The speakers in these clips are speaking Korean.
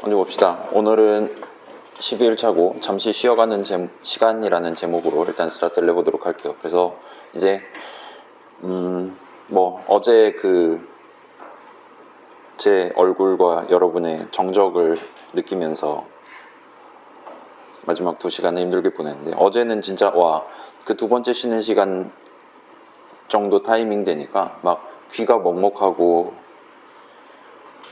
어디 봅시다. 오늘은 12일차고 잠시 쉬어가는 시간이라는 제목으로 일단 스타트를 해보도록 할게요. 그래서 이제 어제 제 얼굴과 여러분의 정적을 느끼면서 마지막 2시간을 힘들게 보냈는데, 어제는 진짜 그 두 번째 쉬는 시간 정도 타이밍 되니까 막 귀가 먹먹하고,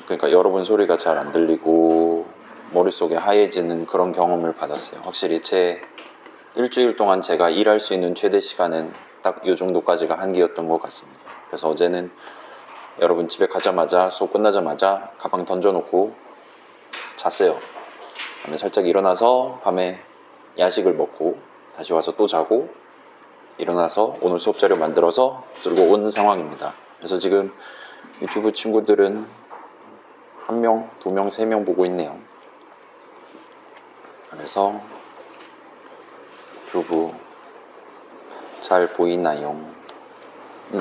그러니까 여러분 소리가 잘 안 들리고 머릿속에 하얘지는 그런 경험을 받았어요. 확실히 제 일주일 동안 제가 일할 수 있는 최대 시간은 딱 이 정도까지가 한계였던 것 같습니다. 그래서 어제는 여러분 집에 가자마자, 수업 끝나자마자 가방 던져놓고 잤어요. 그다음에 살짝 일어나서 밤에 야식을 먹고 다시 와서 또 자고, 일어나서 오늘 수업 자료 만들어서 들고 온 상황입니다. 그래서 지금 유튜브 친구들은 1명, 2명, 3명 보고 있네요. 그래서 유튜브 잘 보이나요?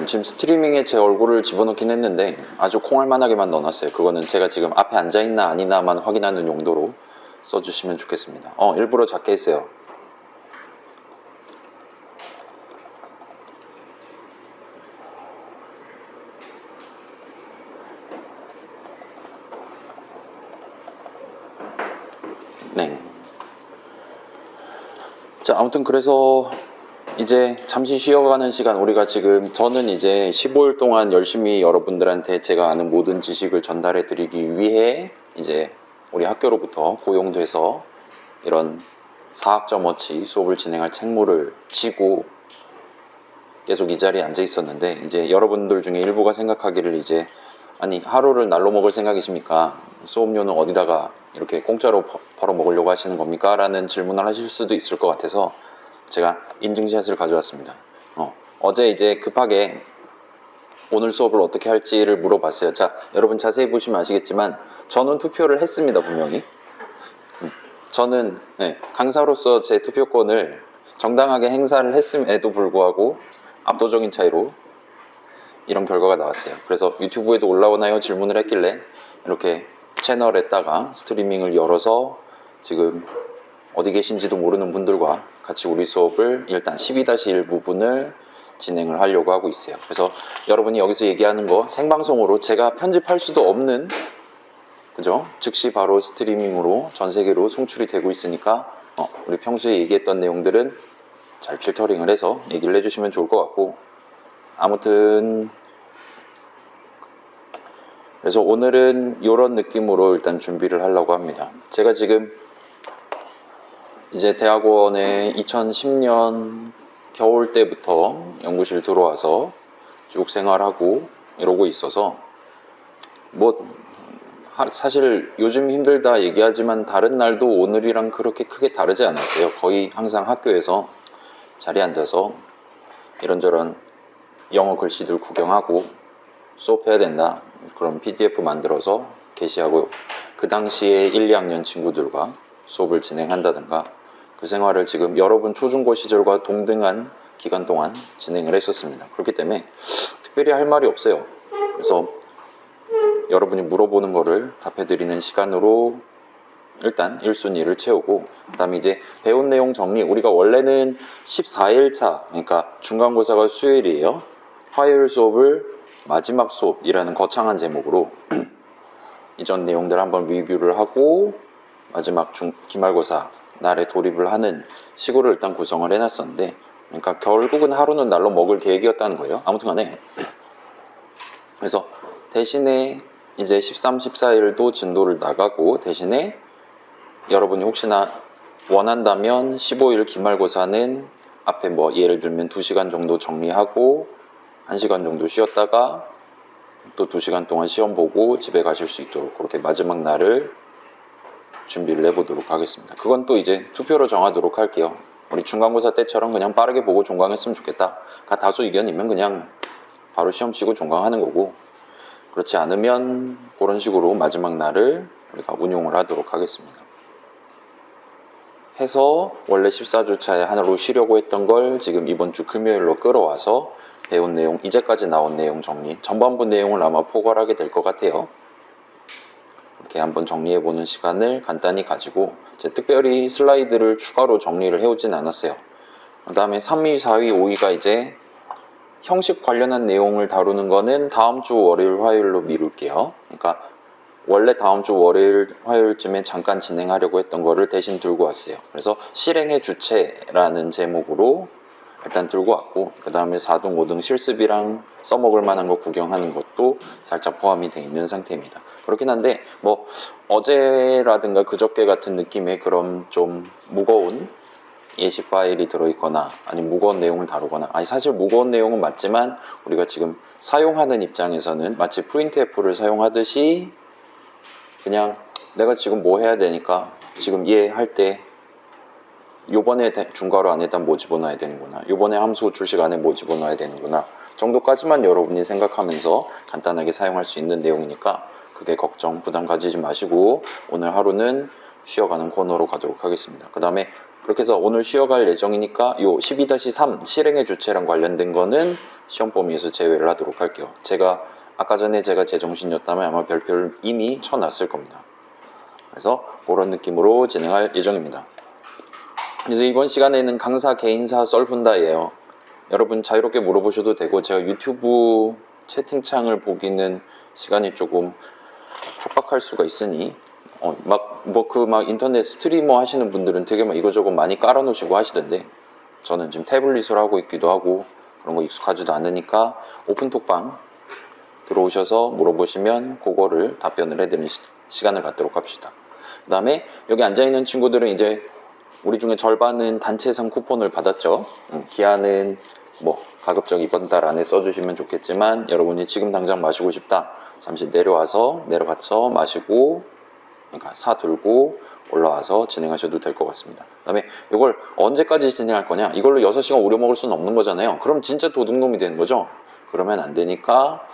지금 스트리밍에 제 얼굴을 집어넣긴 했는데 아주 콩알만하게만 넣어놨어요. 그거는 제가 지금 앞에 앉아있나 아니나만 확인하는 용도로 써주시면 좋겠습니다. 일부러 작게 했어요. 네. 자, 아무튼 그래서 이제 잠시 쉬어가는 시간, 저는 이제 15일 동안 열심히 여러분들한테 제가 아는 모든 지식을 전달해 드리기 위해 이제 우리 학교로부터 고용돼서 이런 사학점어치 수업을 진행할 책무를 지고 계속 이 자리에 앉아 있었는데, 이제 여러분들 중에 일부가 생각하기를 이제 아니 하루를 날로 먹을 생각이십니까? 수업료는 어디다가 이렇게 공짜로 벌어 먹으려고 하시는 겁니까? 라는 질문을 하실 수도 있을 것 같아서 제가 인증샷을 가져왔습니다. 어제 이제 급하게 오늘 수업을 어떻게 할지를 물어봤어요. 자, 여러분 자세히 보시면 아시겠지만 저는 투표를 했습니다. 분명히 저는 강사로서 제 투표권을 정당하게 행사를 했음에도 불구하고 압도적인 차이로 이런 결과가 나왔어요. 그래서 유튜브에도 올라오나요? 질문을 했길래 이렇게 채널에다가 스트리밍을 열어서 지금 어디 계신지도 모르는 분들과 같이 우리 수업을 일단 12-1 부분을 진행을 하려고 하고 있어요. 그래서 여러분이 여기서 얘기하는 거 생방송으로 제가 편집할 수도 없는, 그죠? 즉시 바로 스트리밍으로 전 세계로 송출이 되고 있으니까 우리 평소에 얘기했던 내용들은 잘 필터링을 해서 얘기를 해주시면 좋을 것 같고, 아무튼 그래서 오늘은 이런 느낌으로 일단 준비를 하려고 합니다. 제가 지금 이제 대학원에 2010년 겨울 때부터 연구실 들어와서 쭉 생활하고 이러고 있어서 사실 요즘 힘들다 얘기하지만 다른 날도 오늘이랑 그렇게 크게 다르지 않았어요. 거의 항상 학교에서 자리에 앉아서 이런저런 영어 글씨들 구경하고 수업해야 된다, 그럼 PDF 만들어서 게시하고 그 당시에 1, 2학년 친구들과 수업을 진행한다든가, 그 생활을 지금 여러분 초중고 시절과 동등한 기간 동안 진행을 했었습니다. 그렇기 때문에 특별히 할 말이 없어요. 그래서 여러분이 물어보는 거를 답해드리는 시간으로 일단 1순위를 채우고, 그 다음에 이제 배운 내용 정리, 우리가 원래는 14일차, 그러니까 중간고사가 수요일이에요. 화요일 수업을 마지막 수업이라는 거창한 제목으로 이전 내용들 한번 리뷰를 하고 마지막 기말고사 날에 돌입을 하는 식으로 일단 구성을 해놨었는데, 그러니까 결국은 하루는 날로 먹을 계획이었다는 거예요. 아무튼 간에 그래서 대신에 이제 13, 14일도 진도를 나가고, 대신에 여러분이 혹시나 원한다면 15일 기말고사는 앞에 예를 들면 2시간 정도 정리하고 1시간 정도 쉬었다가 또 2시간 동안 시험 보고 집에 가실 수 있도록 그렇게 마지막 날을 준비를 해보도록 하겠습니다. 그건 또 이제 투표로 정하도록 할게요. 우리 중간고사 때처럼 그냥 빠르게 보고 종강했으면 좋겠다, 다수 의견이면 그냥 바로 시험 치고 종강하는 거고, 그렇지 않으면 그런 식으로 마지막 날을 우리가 운용을 하도록 하겠습니다. 해서 원래 14주차에 하나로 쉬려고 했던 걸 지금 이번 주 금요일로 끌어와서 배운 내용, 이제까지 나온 내용 정리, 전반부 내용을 아마 포괄하게 될 것 같아요. 이렇게 한번 정리해보는 시간을 간단히 가지고 특별히 슬라이드를 추가로 정리를 해오진 않았어요. 그 다음에 3위, 4위, 5위가 이제 형식 관련한 내용을 다루는 거는 다음 주 월요일, 화요일로 미룰게요. 그러니까 원래 다음 주 월요일, 화요일쯤에 잠깐 진행하려고 했던 거를 대신 들고 왔어요. 그래서 실행의 주체라는 제목으로 일단 들고 왔고, 그 다음에 4등, 5등 실습이랑 써먹을 만한 거 구경하는 것도 살짝 포함이 되어 있는 상태입니다. 그렇긴 한데 뭐 어제라든가 그저께 같은 느낌의 그런 좀 무거운 예시 파일이 들어있거나 아니면 무거운 내용을 다루거나, 아니 사실 무거운 내용은 맞지만 우리가 지금 사용하는 입장에서는 마치 프린트F를 사용하듯이 그냥 내가 지금 뭐 해야 되니까 지금 얘 할 때 요번에 중괄호 안에다 뭐 집어넣어야 되는구나, 요번에 함수 출식 안에 뭐 집어넣어야 되는구나 정도까지만 여러분이 생각하면서 간단하게 사용할 수 있는 내용이니까 그게 걱정, 부담 가지지 마시고 오늘 하루는 쉬어가는 코너로 가도록 하겠습니다. 그 다음에 그렇게 해서 오늘 쉬어갈 예정이니까 요 12-3 실행의 주체랑 관련된 거는 시험 범위에서 제외를 하도록 할게요. 아까 전에 제가 제정신이었다면 아마 별표를 이미 쳐놨을 겁니다. 그래서 그런 느낌으로 진행할 예정입니다. 그래서 이번 시간에는 강사 개인사 썰푼다예요. 여러분 자유롭게 물어보셔도 되고, 제가 유튜브 채팅창을 보기는 시간이 조금 촉박할 수가 있으니 막 인터넷 스트리머 하시는 분들은 되게 막 이거저거 많이 깔아놓으시고 하시던데, 저는 지금 태블릿으로 하고 있기도 하고 그런 거 익숙하지도 않으니까 오픈톡방 들어오셔서 물어보시면 그거를 답변을 해드리는 시간을 갖도록 합시다. 그 다음에 여기 앉아있는 친구들은 이제 우리 중에 절반은 단체상 쿠폰을 받았죠. 기한은 뭐 가급적 이번 달 안에 써주시면 좋겠지만, 여러분이 지금 당장 마시고 싶다, 잠시 내려가서 마시고, 그러니까 사 들고 올라와서 진행하셔도 될 것 같습니다. 그 다음에 이걸 언제까지 진행할 거냐, 이걸로 6시간 우려 먹을 수는 없는 거잖아요. 그럼 진짜 도둑놈이 되는 거죠. 그러면 안 되니까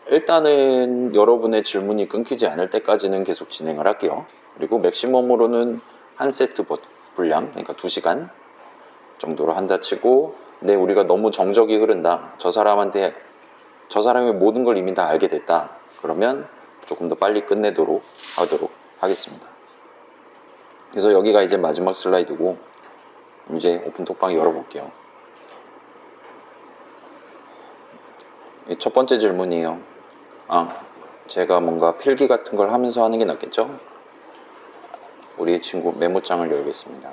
일단은 여러분의 질문이 끊기지 않을 때까지는 계속 진행을 할게요. 그리고 맥시멈으로는 한 세트 분량, 그러니까 2시간 정도로 한다 치고, 근데 우리가 너무 정적이 흐른다, 저 사람의 모든 걸 이미 다 알게 됐다, 그러면 조금 더 빨리 끝내도록 하도록 하겠습니다. 그래서 여기가 이제 마지막 슬라이드고, 이제 오픈톡방 열어볼게요. 첫 번째 질문이에요. 제가 뭔가 필기 같은 걸 하면서 하는 게 낫겠죠? 우리 친구 메모장을 열겠습니다.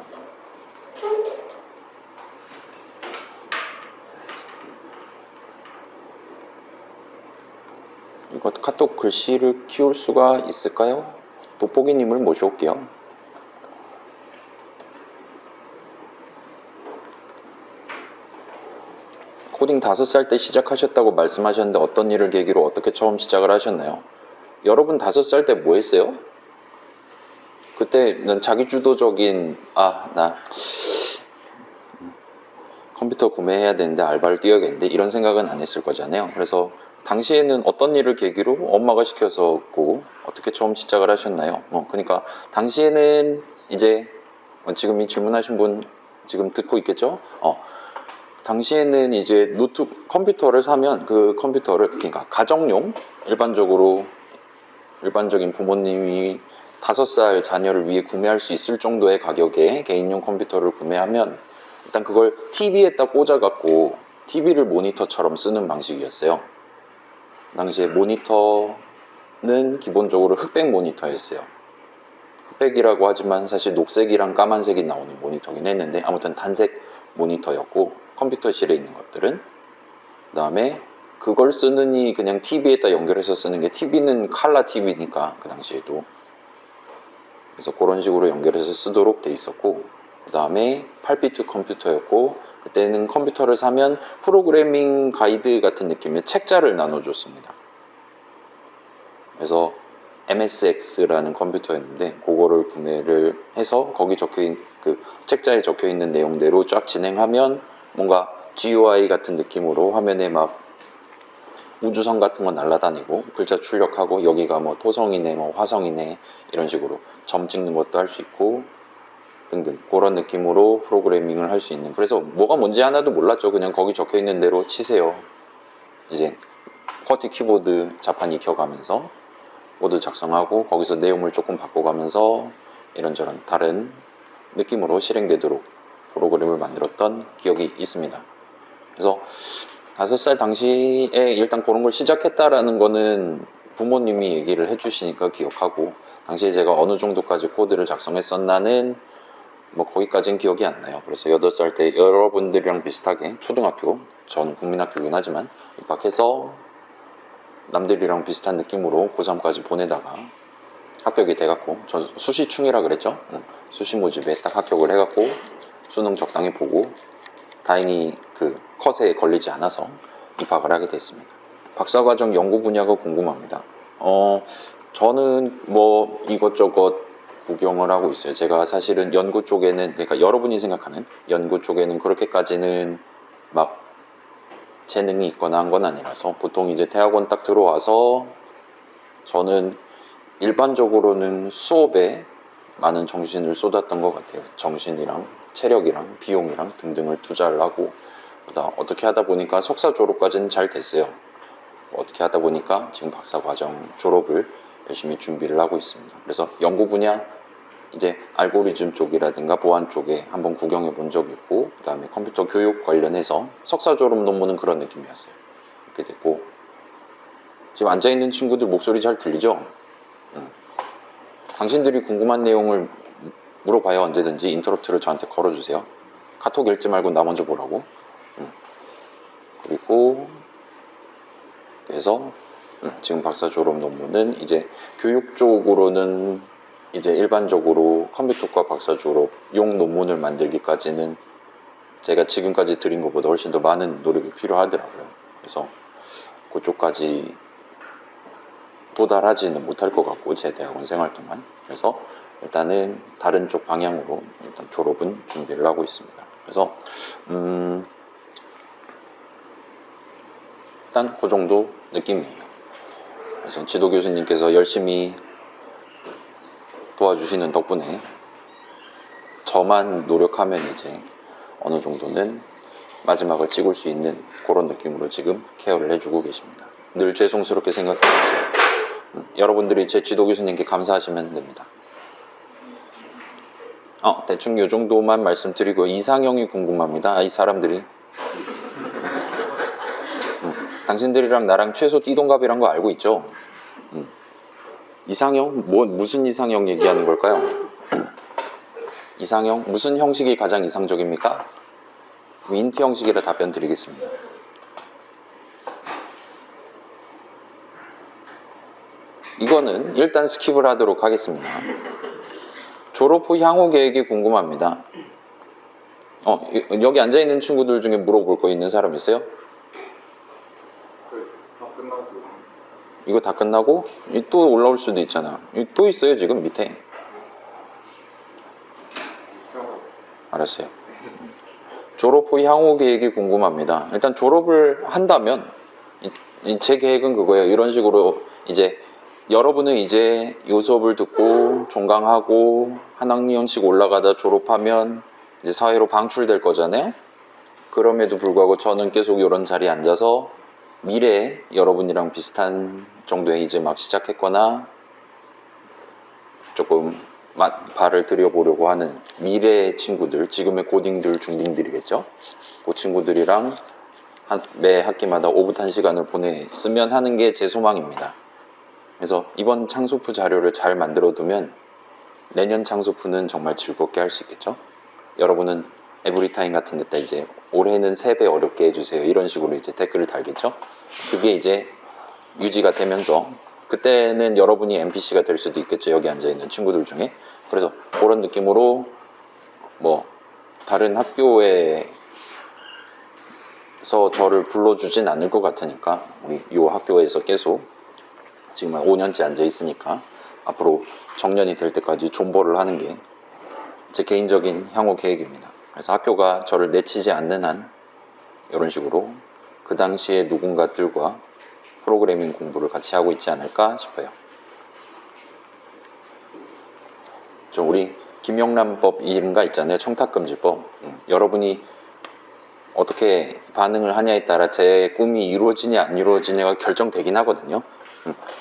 이거 카톡 글씨를 키울 수가 있을까요? 돋보기님을 모셔올게요. 코딩 5살 때 시작하셨다고 말씀하셨는데 어떤 일을 계기로 어떻게 처음 시작을 하셨나요? 여러분 5살 때 뭐 했어요? 그때는 자기주도적인 나 컴퓨터 구매해야 되는데 알바를 뛰어야겠는데 이런 생각은 안 했을 거잖아요. 그래서 당시에는 어떤 일을 계기로 엄마가 시켜서고 어떻게 처음 시작을 하셨나요? 그러니까 당시에는 이제 지금 이 질문하신 분 지금 듣고 있겠죠? 당시에는 이제 컴퓨터를 사면 그 컴퓨터를, 그러니까 가정용, 일반적인 부모님이 5살 자녀를 위해 구매할 수 있을 정도의 가격에 개인용 컴퓨터를 구매하면 일단 그걸 TV에다 꽂아갖고 TV를 모니터처럼 쓰는 방식이었어요. 당시에 모니터는 기본적으로 흑백 모니터였어요. 흑백이라고 하지만 사실 녹색이랑 까만색이 나오는 모니터긴 했는데, 아무튼 단색 모니터였고, 컴퓨터실에 있는 것들은. 그 다음에 그걸 쓰느니 그냥 TV에다 연결해서 쓰는 게, TV는 칼라 TV니까 그 당시에도, 그래서 그런 식으로 연결해서 쓰도록 돼 있었고, 그 다음에 8비트 컴퓨터였고, 그때는 컴퓨터를 사면 프로그래밍 가이드 같은 느낌의 책자를 나눠줬습니다. 그래서 MSX라는 컴퓨터였는데 그거를 구매를 해서 거기 그 책자에 적혀있는 내용대로 쫙 진행하면 뭔가 GUI 같은 느낌으로 화면에 막 우주선 같은 거 날아다니고 글자 출력하고, 여기가 뭐 토성이네 뭐 화성이네 이런 식으로 점 찍는 것도 할 수 있고 등등, 그런 느낌으로 프로그래밍을 할 수 있는, 그래서 뭐가 뭔지 하나도 몰랐죠. 그냥 거기 적혀있는 대로 치세요. 이제 쿼티 키보드 자판 익혀가면서 코드 작성하고 거기서 내용을 조금 바꿔가면서 이런저런 다른 느낌으로 실행되도록 프로그램을 만들었던 기억이 있습니다. 그래서 5살 당시에 일단 그런 걸 시작했다라는 거는 부모님이 얘기를 해주시니까 기억하고, 당시에 제가 어느 정도까지 코드를 작성했었나는 뭐 거기까지는 기억이 안 나요. 그래서 8살 때 여러분들이랑 비슷하게 초등학교, 전 국민학교이긴 하지만 입학해서 남들이랑 비슷한 느낌으로 고3까지 보내다가 합격이 돼갖고, 전 수시충이라 그랬죠. 수시 모집에 딱 합격을 해갖고 수능 적당히 보고 다행히 그 컷에 걸리지 않아서 입학을 하게 됐습니다. 박사과정 연구 분야가 궁금합니다. 저는 뭐 이것저것 구경을 하고 있어요. 제가 사실은 연구 쪽에는, 그러니까 여러분이 생각하는 연구 쪽에는 그렇게까지는 막 재능이 있거나 한 건 아니라서, 보통 이제 대학원 딱 들어와서 저는 일반적으로는 수업에 많은 정신을 쏟았던 것 같아요. 정신이랑 체력이랑 비용이랑 등등을 투자를 하고, 어떻게 하다 보니까 석사 졸업까지는 잘 됐어요. 어떻게 하다 보니까 지금 박사 과정 졸업을 열심히 준비를 하고 있습니다. 그래서 연구 분야 이제 알고리즘 쪽이라든가 보안 쪽에 한번 구경해 본 적이 있고, 그 다음에 컴퓨터 교육 관련해서 석사 졸업 논문은 그런 느낌이었어요. 이렇게 됐고, 지금 앉아있는 친구들 목소리 잘 들리죠? 당신들이 궁금한 내용을 물어봐요. 언제든지 인터럽트를 저한테 걸어주세요. 카톡 읽지 말고 나 먼저 보라고. 그리고 그래서 지금 박사 졸업 논문은 이제 교육 쪽으로는 이제 일반적으로 컴퓨터과 박사 졸업용 논문을 만들기까지는 제가 지금까지 드린 것보다 훨씬 더 많은 노력이 필요하더라고요. 그래서 그쪽까지 도달하지는 못할 것 같고, 제 대학원 생활 동안. 그래서 일단은 다른 쪽 방향으로 일단 졸업은 준비를 하고 있습니다. 그래서 일단 그 정도 느낌이에요. 그래서 지도 교수님께서 열심히 도와주시는 덕분에 저만 노력하면 이제 어느 정도는 마지막을 찍을 수 있는 그런 느낌으로 지금 케어를 해주고 계십니다. 늘 죄송스럽게 생각해주세요. 여러분들이 제 지도 교수님께 감사하시면 됩니다. 대충 이 정도만 말씀드리고, 이상형이 궁금합니다. 이 사람들이 당신들이랑 나랑 최소 띠동갑이란 거 알고 있죠? 이상형? 무슨 이상형 얘기하는 걸까요? 이상형? 무슨 형식이 가장 이상적입니까? 인트 형식이라 답변 드리겠습니다. 이거는 일단 스킵을 하도록 하겠습니다. 졸업 후 향후 계획이 궁금합니다. 여기 앉아있는 친구들 중에 물어볼 거 있는 사람 있어요? 이거 다 끝나고 또 올라올 수도 있잖아. 또 있어요 지금 밑에. 알았어요. 졸업 후 향후 계획이 궁금합니다. 일단 졸업을 한다면 제 계획은 그거예요. 이런 식으로 이제 여러분은 이제 요 수업을 듣고 종강하고 한 학년씩 올라가다 졸업하면 이제 사회로 방출될 거잖아요. 그럼에도 불구하고 저는 계속 이런 자리에 앉아서 미래에 여러분이랑 비슷한 정도의 이제 막 시작했거나 조금 발을 들여보려고 하는 미래의 친구들, 지금의 고딩들, 중딩들이겠죠. 그 친구들이랑 매 학기마다 오붓 1시간을 보냈으면 하는 게 제 소망입니다. 그래서 이번 창소프 자료를 잘 만들어두면 내년 창소프는 정말 즐겁게 할 수 있겠죠. 여러분은 에브리타임 같은 데다 이제 올해는 3배 어렵게 해주세요 이런 식으로 이제 댓글을 달겠죠. 그게 이제 유지가 되면서 그때는 여러분이 NPC가 될 수도 있겠죠. 여기 앉아있는 친구들 중에. 그래서 그런 느낌으로 뭐 다른 학교에서 저를 불러주진 않을 것 같으니까 우리 이 학교에서 계속 지금 한 5년째 앉아있으니까 앞으로 정년이 될 때까지 존버를 하는 게 제 개인적인 향후 계획입니다. 그래서 학교가 저를 내치지 않는 한 이런 식으로 그 당시에 누군가들과 프로그래밍 공부를 같이 하고 있지 않을까 싶어요. 우리 김영란법 이른가 있잖아요. 청탁금지법. 여러분이 어떻게 반응을 하냐에 따라 제 꿈이 이루어지냐 안 이루어지냐가 결정되긴 하거든요.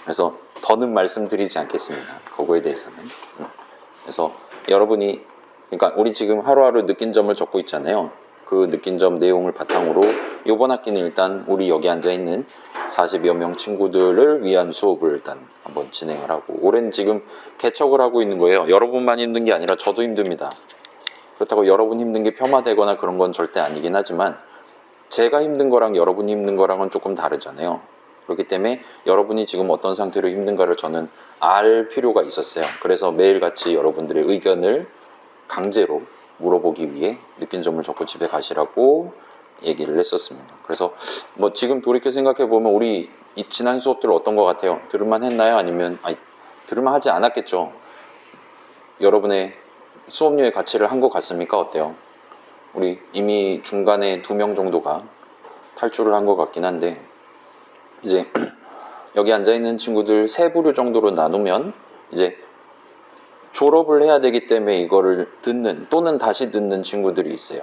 그래서 더 더는 말씀드리지 않겠습니다. 그거에 대해서는. 그래서 여러분이, 그러니까 우리 지금 하루하루 느낀 점을 적고 있잖아요. 그 느낀 점 내용을 바탕으로 이번 학기는 일단 우리 여기 앉아있는 40여 명 친구들을 위한 수업을 일단 한번 진행을 하고, 올해는 지금 개척을 하고 있는 거예요. 여러분만 힘든 게 아니라 저도 힘듭니다. 그렇다고 여러분 힘든 게 폄하되거나 그런 건 절대 아니긴 하지만 제가 힘든 거랑 여러분이 힘든 거랑은 조금 다르잖아요. 그렇기 때문에 여러분이 지금 어떤 상태로 힘든가를 저는 알 필요가 있었어요. 그래서 매일같이 여러분들의 의견을 강제로 물어보기 위해 느낀 점을 적고 집에 가시라고 얘기를 했었습니다. 그래서 뭐 지금 돌이켜 생각해 보면 우리 이 지난 수업들 어떤 것 같아요? 들을만 했나요? 아니면 들을만 하지 않았겠죠. 여러분의 수업료의 가치를 한 것 같습니까? 어때요? 우리 이미 중간에 2명 정도가 탈출을 한 것 같긴 한데, 이제 여기 앉아있는 친구들 3부류 정도로 나누면 이제 졸업을 해야 되기 때문에 이거를 듣는 또는 다시 듣는 친구들이 있어요.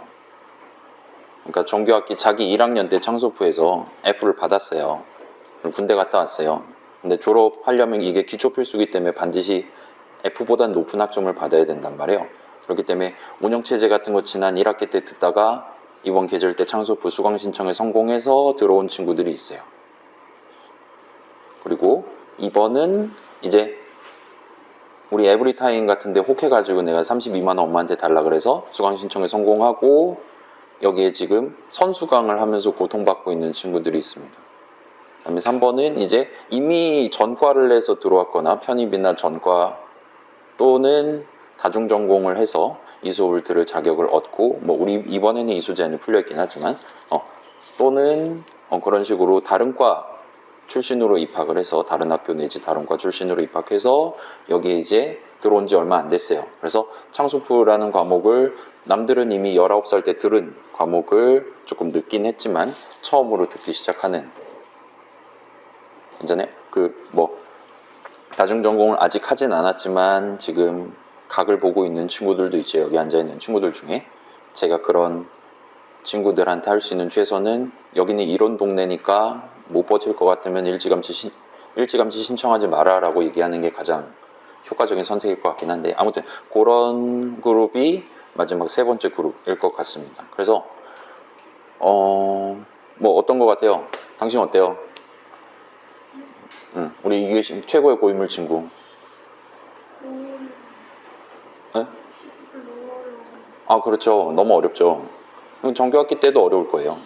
그러니까 정규학기 자기 1학년 때 창소부에서 F를 받았어요. 군대 갔다 왔어요. 근데 졸업하려면 이게 기초 필수기 때문에 반드시 F보다 높은 학점을 받아야 된단 말이에요. 그렇기 때문에 운영체제 같은 거 지난 1학기 때 듣다가 이번 계절 때 창소부 수강 신청에 성공해서 들어온 친구들이 있어요. 그리고 이번은 이제 우리 에브리타임 같은데 혹해가지고 내가 32만원 엄마한테 달라 그래서 수강 신청에 성공하고 여기에 지금 선수강을 하면서 고통받고 있는 친구들이 있습니다. 그 다음에 3번은 이제 이미 전과를 해서 들어왔거나 편입이나 전과 또는 다중전공을 해서 이 수업을 들을 자격을 얻고, 뭐 우리 이번에는 이수 제한이 풀려있긴 하지만 또는 그런 식으로 다른 과 출신으로 입학을 해서 다른 학교 내지 다른 과 출신으로 입학해서 여기에 이제 들어온 지 얼마 안 됐어요. 그래서 창소부라는 과목을 남들은 이미 19살 때 들은 과목을 조금 늦긴 했지만 처음으로 듣기 시작하는, 괜찮아요? 다중전공을 아직 하진 않았지만 지금 각을 보고 있는 친구들도 있죠. 여기 앉아있는 친구들 중에 제가 그런 친구들한테 할 수 있는 최선은, 여기는 이런 동네니까 못 버틸 것 같으면 일찌감치 신청하지 마라 라고 얘기하는 게 가장 효과적인 선택일 것 같긴 한데, 아무튼 그런 그룹이 마지막 3번째 그룹일 것 같습니다. 그래서 뭐 어떤 것 같아요? 당신 어때요? 우리 이게 최고의 고인물 친구. 네? 아, 그렇죠. 너무 어렵죠. 정규학기 때도 어려울 거예요.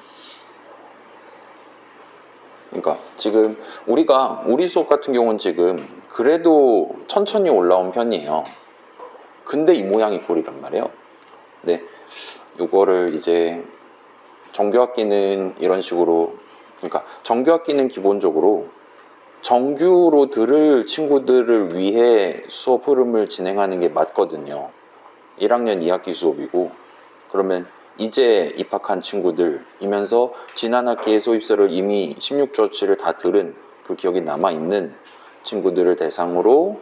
그러니까 지금 우리 수업 같은 경우는 지금 그래도 천천히 올라온 편이에요. 근데 이 모양이 꼴이란 말이에요. 네, 요거를 이제 정규학기는 이런 식으로, 그러니까 정규학기는 기본적으로 정규로 들을 친구들을 위해 수업 흐름을 진행하는 게 맞거든요. 1학년 2학기 수업이고, 그러면 이제 입학한 친구들이면서 지난 학기에 소입서를 이미 16조치를 다 들은 그 기억이 남아있는 친구들을 대상으로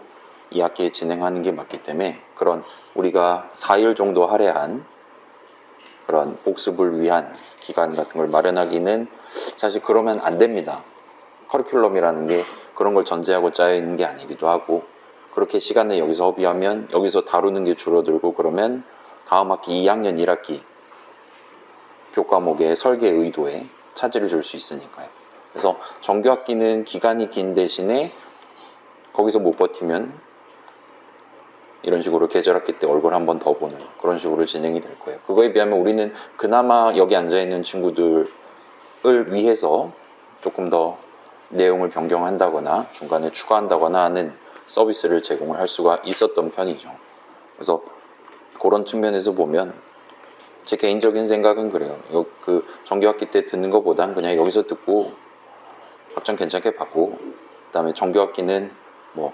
2학기에 진행하는 게 맞기 때문에 그런 우리가 4일 정도 할애한 그런 복습을 위한 기간 같은 걸 마련하기는 사실 그러면 안 됩니다. 커리큘럼이라는 게 그런 걸 전제하고 짜여 있는 게 아니기도 하고, 그렇게 시간을 여기서 허비하면 여기서 다루는 게 줄어들고, 그러면 다음 학기 2학년 1학기 교과목의 설계 의도에 차질을 줄 수 있으니까요. 그래서 정규학기는 기간이 긴 대신에 거기서 못 버티면 이런 식으로 계절학기 때 얼굴 한 번 더 보는 그런 식으로 진행이 될 거예요. 그거에 비하면 우리는 그나마 여기 앉아있는 친구들을 위해서 조금 더 내용을 변경한다거나 중간에 추가한다거나 하는 서비스를 제공을 할 수가 있었던 편이죠. 그래서 그런 측면에서 보면 제 개인적인 생각은 그래요. 그 정규학기 때 듣는 것보단 그냥 여기서 듣고 학점 괜찮게 받고, 그 다음에 정규학기는 뭐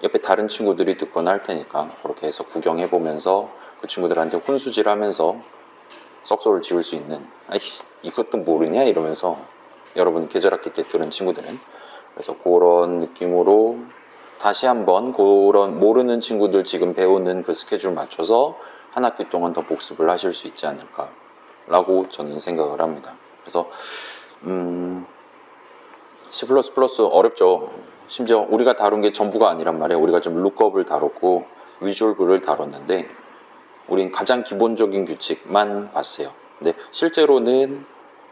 옆에 다른 친구들이 듣거나 할 테니까 그렇게 해서 구경해 보면서 그 친구들한테 훈수질 하면서 썩소를 지울 수 있는, 아이 이것도 모르냐 이러면서 여러분 계절학기 때 들은 친구들은, 그래서 그런 느낌으로 다시 한번 그런 모르는 친구들 지금 배우는 그 스케줄 맞춰서 한 학기 동안 더 복습을 하실 수 있지 않을까 라고 저는 생각을 합니다. 그래서 C++ 어렵죠. 심지어 우리가 다룬 게 전부가 아니란 말이에요. 우리가 좀 룩업을 다뤘고 위주얼 글을 다뤘는데 우린 가장 기본적인 규칙만 봤어요. 근데 실제로는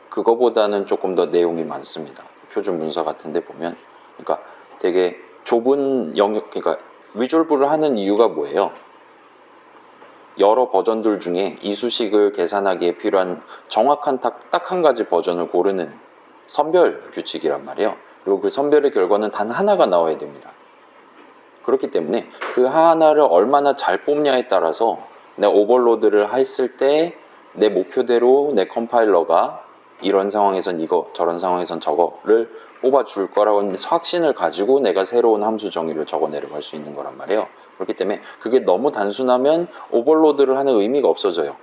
그거보다는 조금 더 내용이 많습니다. 표준 문서 같은 데 보면. 그러니까 되게 좁은 영역, 그러니까 위주얼 글을 하는 이유가 뭐예요? 여러 버전들 중에 이수식을 계산하기에 필요한 정확한 딱 한 가지 버전을 고르는 선별 규칙이란 말이에요. 그리고 그 선별의 결과는 단 하나가 나와야 됩니다. 그렇기 때문에 그 하나를 얼마나 잘 뽑냐에 따라서 내가 오버로드를 했을 때 내 목표대로 내 컴파일러가 이런 상황에선 이거, 저런 상황에선 저거를 뽑아줄 거라고 확신을 가지고 내가 새로운 함수 정의를 적어 내려갈 수 있는 거란 말이에요. 그렇기 때문에 그게 너무 단순하면 오버로드를 하는 의미가 없어져요.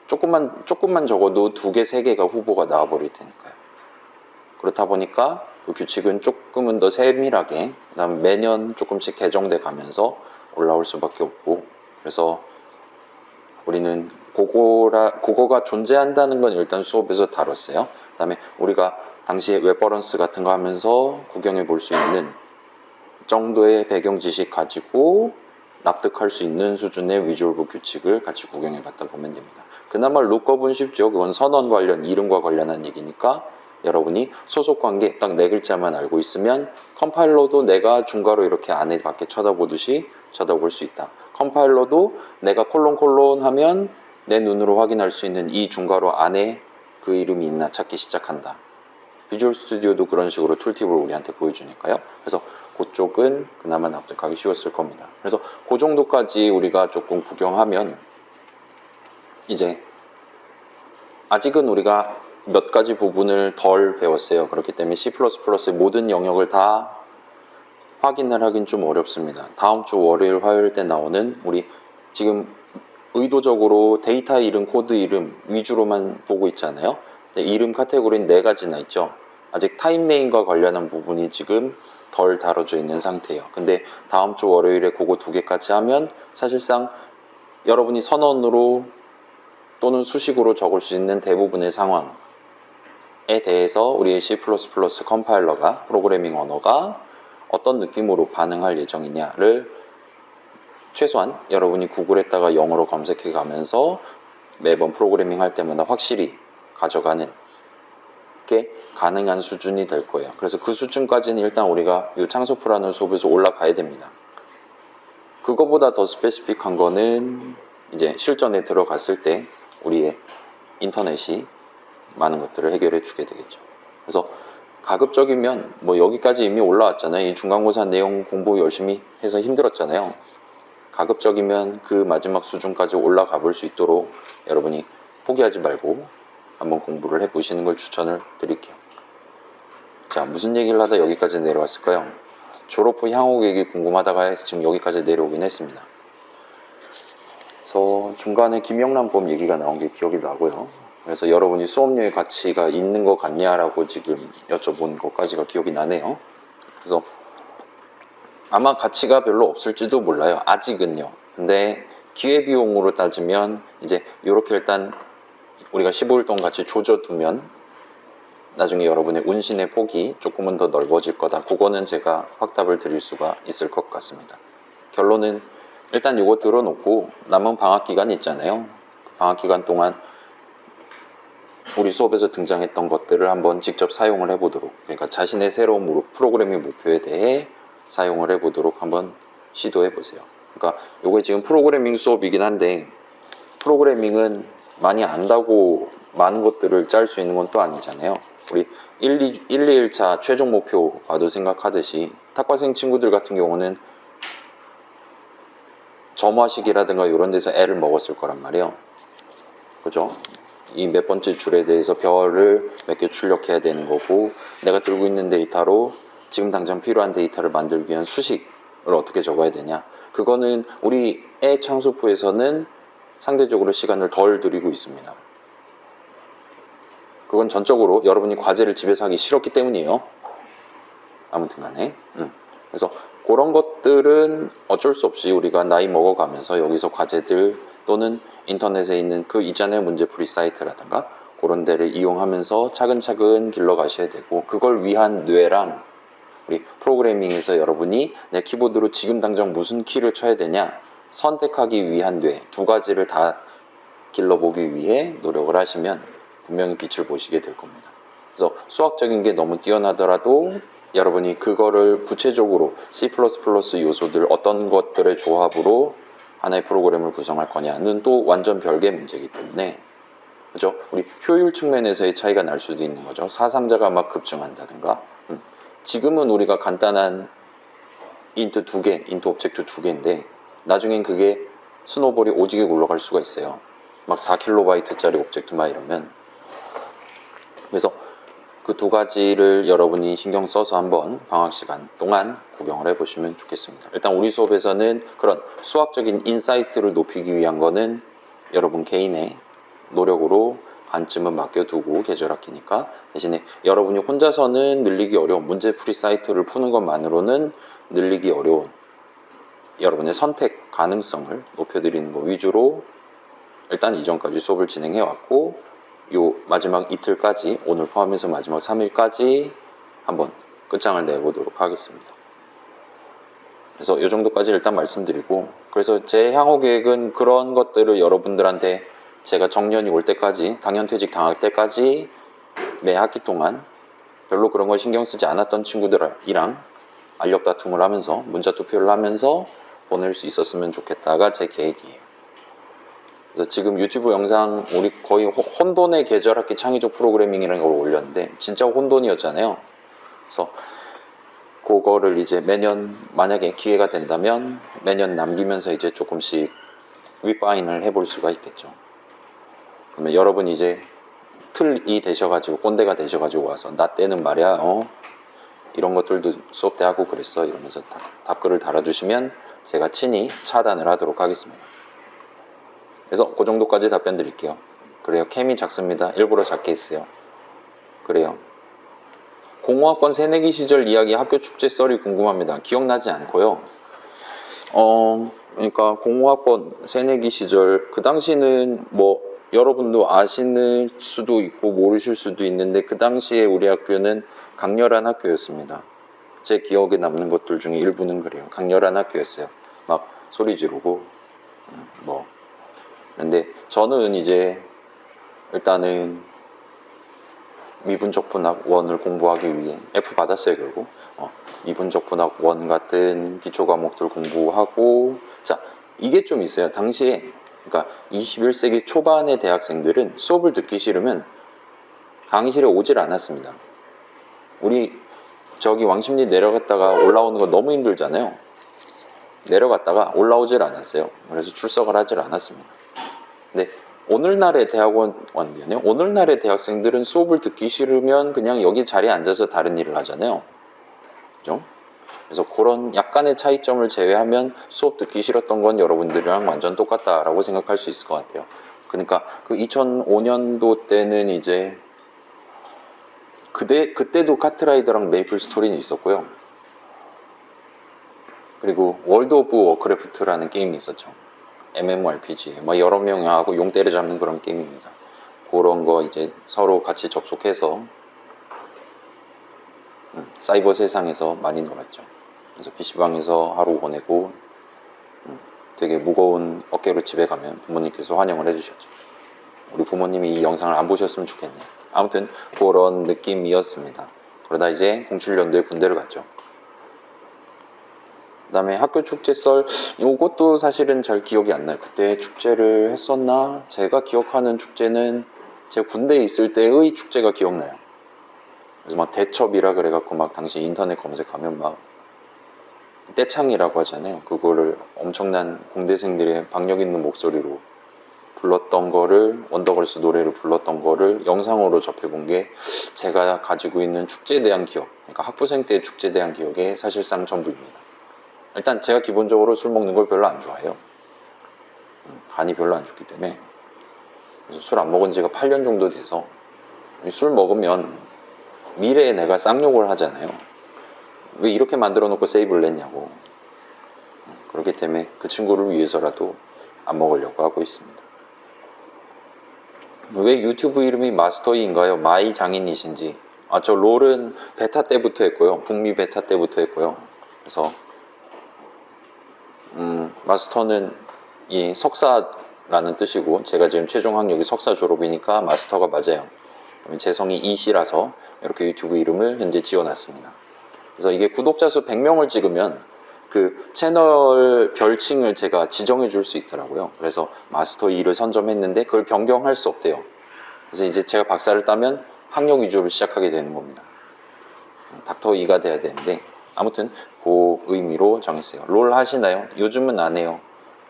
조금만 적어도 2개, 3개가 후보가 나와버릴 테니까요. 그렇다 보니까 그 규칙은 조금은 더 세밀하게, 그다음 매년 조금씩 개정돼 가면서 올라올 수밖에 없고, 그래서 우리는 그거가 존재한다는 건 일단 수업에서 다뤘어요. 그다음에 우리가 당시에 웹버런스 같은 거 하면서 구경해 볼 수 있는 정도의 배경 지식 가지고 납득할 수 있는 수준의 위주얼북 규칙을 같이 구경해 봤다 보면 됩니다. 그나마 룩업은 쉽죠. 그건 선언 관련, 이름과 관련한 얘기니까 여러분이 소속 관계 딱 4글자만 알고 있으면 컴파일러도 내가 중괄호 이렇게 안에 밖에 쳐다보듯이 쳐다볼 수 있다. 컴파일러도 내가 콜론 하면 내 눈으로 확인할 수 있는 이 중괄호 안에 그 이름이 있나 찾기 시작한다. 비주얼 스튜디오도 그런 식으로 툴팁을 우리한테 보여주니까요. 그래서 그쪽은 그나마 납득하기 쉬웠을 겁니다. 그래서 그 정도까지 우리가 조금 구경하면 이제 아직은 우리가 몇 가지 부분을 덜 배웠어요. 그렇기 때문에 C++의 모든 영역을 다 확인을 하긴 좀 어렵습니다. 다음 주 월요일, 화요일 때 나오는 우리 지금 의도적으로 데이터 이름, 코드 이름 위주로만 보고 있잖아요. 근데 이름 카테고리는 4가지나 있죠. 아직 타임네임과 관련한 부분이 지금 덜 다뤄져 있는 상태예요. 근데 다음 주 월요일에 그거 2개까지 하면 사실상 여러분이 선언으로 또는 수식으로 적을 수 있는 대부분의 상황에 대해서 우리 C++ 컴파일러가, 프로그래밍 언어가 어떤 느낌으로 반응할 예정이냐를 최소한 여러분이 구글에다가 영어로 검색해 가면서 매번 프로그래밍 할 때마다 확실히 가져가는 게 가능한 수준이 될 거예요. 그래서 그 수준까지는 일단 우리가 이 창소프라는 수업에서 올라가야 됩니다. 그거보다 더 스페시픽한 거는 이제 실전에 들어갔을 때 우리의 인터넷이 많은 것들을 해결해 주게 되겠죠. 그래서 가급적이면 뭐 여기까지 이미 올라왔잖아요. 이 중간고사 내용 공부 열심히 해서 힘들었잖아요. 가급적이면 그 마지막 수준까지 올라가 볼 수 있도록 여러분이 포기하지 말고 한번 공부를 해보시는 걸 추천을 드릴게요. 자, 무슨 얘기를 하다 여기까지 내려왔을까요? 졸업 후 향후 계획이 궁금하다가 지금 여기까지 내려오긴 했습니다. 그래서 중간에 김영란법 얘기가 나온 게 기억이 나고요. 그래서 여러분이 수업료의 가치가 있는 것 같냐라고 지금 여쭤본 것까지가 기억이 나네요. 그래서 아마 가치가 별로 없을지도 몰라요. 아직은요. 근데 기회비용으로 따지면 이제 이렇게 일단 우리가 15일 동안 같이 조져두면 나중에 여러분의 운신의 폭이 조금은 더 넓어질 거다. 그거는 제가 확답을 드릴 수가 있을 것 같습니다. 결론은 일단 이거 들어놓고 남은 방학기간 있잖아요. 그 방학기간 동안 우리 수업에서 등장했던 것들을 한번 직접 사용을 해보도록, 그러니까 자신의 새로운 프로그래밍 목표에 대해 사용을 해보도록 한번 시도해보세요. 그러니까 이게 지금 프로그래밍 수업이긴 한데 프로그래밍은 많이 안다고 많은 것들을 짤 수 있는 건 또 아니잖아요. 우리 1, 2일차 최종 목표 봐도 생각하듯이 탁과생 친구들 같은 경우는 점화식이라든가 이런 데서 애를 먹었을 거란 말이에요. 그죠? 이 몇 번째 줄에 대해서 별을 몇 개 출력해야 되는 거고, 내가 들고 있는 데이터로 지금 당장 필요한 데이터를 만들기 위한 수식을 어떻게 적어야 되냐. 그거는 우리 애 창소프에서는 상대적으로 시간을 덜 들이고 있습니다. 그건 전적으로 여러분이 과제를 집에서 하기 싫었기 때문이에요. 아무튼 간에. 그래서 그런 것들은 어쩔 수 없이 우리가 나이 먹어가면서 여기서 과제들 또는 인터넷에 있는 그 있잖아요. 문제풀이 사이트라든가 그런 데를 이용하면서 차근차근 길러가셔야 되고, 그걸 위한 뇌랑 우리 프로그래밍에서 여러분이 내 키보드로 지금 당장 무슨 키를 쳐야 되냐 선택하기 위한 두 가지를 다 길러보기 위해 노력을 하시면 분명히 빛을 보시게 될 겁니다. 그래서 수학적인 게 너무 뛰어나더라도 여러분이 그거를 구체적으로 C++ 요소들 어떤 것들의 조합으로 하나의 프로그램을 구성할 거냐는 또 완전 별개의 문제이기 때문에 그죠? 우리 효율 측면에서의 차이가 날 수도 있는 거죠. 사상자가 막 급증한다든가 지금은 우리가 간단한 인트 오브젝트 두 개인데 나중엔 그게 스노볼이 오지게 굴러갈 수가 있어요. 막 4KB 짜리 오브젝트 막 이러면 그래서 그 두 가지를 여러분이 신경 써서 한번 방학 시간 동안 구경을 해보시면 좋겠습니다. 일단 우리 수업에서는 그런 수학적인 인사이트를 높이기 위한 거는 여러분 개인의 노력으로 반쯤은 맡겨두고 계절 학기니까 대신에 여러분이 혼자서는 늘리기 어려운 문제풀이 사이트를 푸는 것만으로는 늘리기 어려운 여러분의 선택 가능성을 높여드리는 것 위주로 일단 이전까지 수업을 진행해 왔고 요 마지막 이틀까지 오늘 포함해서 마지막 3일까지 한번 끝장을 내보도록 하겠습니다. 그래서 이 정도까지 일단 말씀드리고 그래서 제 향후 계획은 그런 것들을 여러분들한테 제가 정년이 올 때까지 당연퇴직 당할 때까지 매 학기 동안 별로 그런 걸 신경 쓰지 않았던 친구들이랑 알력 다툼을 하면서 문자 투표를 하면서 보낼 수 있었으면 좋겠다가 제 계획이에요. 그래서 지금 유튜브 영상 우리 거의 혼돈의 계절학기 창의적 프로그래밍이라는 걸 올렸는데 진짜 혼돈이었잖아요. 그래서 그거를 이제 매년 만약에 기회가 된다면 매년 남기면서 이제 조금씩 리파인을 해볼 수가 있겠죠. 그러면 여러분 이제 틀이 되셔가지고 꼰대가 되셔가지고 와서 나 때는 말이야 이런 것들도 수업 때 하고 그랬어 이러면서 답글을 달아주시면 제가 친히 차단을 하도록 하겠습니다. 그래서 그 정도까지 답변 드릴게요. 그래요. 캠이 작습니다. 일부러 작게 했어요. 그래요. 공호학번 새내기 시절 이야기 학교 축제 썰이 궁금합니다. 기억나지 않고요. 그러니까 공호학번 새내기 시절 그 당시는 뭐 여러분도 아시는 수도 있고 모르실 수도 있는데 그 당시에 우리 학교는 강렬한 학교였습니다. 제 기억에 남는 것들 중에 일부는 그래요. 강렬한 학교였어요. 막 소리 지르고 뭐 근데 저는 이제 일단은 미분적 분학 1을 공부하기 위해 F 받았어요 결국 미분적 분학 1 같은 기초 과목들 공부하고 자 이게 좀 있어요. 당시에 그러니까 21세기 초반의 대학생들은 수업을 듣기 싫으면 강의실에 오질 않았습니다. 우리 저기 왕십리 내려갔다가 올라오는 거 너무 힘들잖아요. 내려갔다가 올라오질 않았어요. 그래서 출석을 하질 않았습니다. 근데 오늘날의 오늘날의 대학생들은 수업을 듣기 싫으면 그냥 여기 자리에 앉아서 다른 일을 하잖아요. 그죠? 그래서 그런 약간의 차이점을 제외하면 수업 듣기 싫었던 건 여러분들이랑 완전 똑같다라고 생각할 수 있을 것 같아요. 그러니까 그 2005년도 때는 이제 그때도 카트라이더랑 메이플 스토리는 있었고요. 그리고 월드 오브 워크래프트라는 게임이 있었죠. MMORPG 막 여러 명이 하고 용 때려잡는 그런 게임입니다. 그런 거 이제 서로 같이 접속해서 사이버 세상에서 많이 놀았죠. 그래서 PC방에서 하루 보내고 되게 무거운 어깨로 집에 가면 부모님께서 환영을 해주셨죠. 우리 부모님이 이 영상을 안 보셨으면 좋겠네요. 아무튼 그런 느낌이었습니다. 그러다 이제 07년도에 군대를 갔죠. 그 다음에 학교 축제 썰 이것도 사실은 잘 기억이 안 나요. 그때 축제를 했었나? 제가 기억하는 축제는 제가 군대에 있을 때의 축제가 기억나요. 그래서 막 대첩이라 그래갖고 막 당시 인터넷 검색하면 막 떼창이라고 하잖아요. 그거를 엄청난 공대생들의 박력 있는 목소리로 불렀던 거를 원더걸스 노래를 불렀던 거를 영상으로 접해본 게 제가 가지고 있는 축제에 대한 기억, 그러니까 학부생 때 축제에 대한 기억의 사실상 전부입니다. 일단 제가 기본적으로 술 먹는 걸 별로 안 좋아해요. 간이 별로 안 좋기 때문에. 그래서 술 안 먹은 지가 8년 정도 돼서 술 먹으면 미래에 내가 쌍욕을 하잖아요. 왜 이렇게 만들어 놓고 세이브를 냈냐고. 그렇기 때문에 그 친구를 위해서라도 안 먹으려고 하고 있습니다. 왜 유튜브 이름이 마스터이인가요? 마이 장인이신지 저 롤은 베타 때부터 했고요. 북미 베타 때부터 했고요. 그래서 마스터는 이 석사라는 뜻이고, 제가 지금 최종 학력이 석사 졸업이니까 마스터가 맞아요. 제 성이 이씨라서 이렇게 유튜브 이름을 현재 지어놨습니다. 그래서 이게 구독자 수 100명을 찍으면 그 채널 별칭을 제가 지정해 줄 수 있더라고요. 그래서 마스터 2를 선점했는데 그걸 변경할 수 없대요. 그래서 이제 제가 박사를 따면 학력 위주로 시작하게 되는 겁니다. 닥터 2가 돼야 되는데, 아무튼 그 의미로 정했어요. 롤 하시나요? 요즘은 안 해요.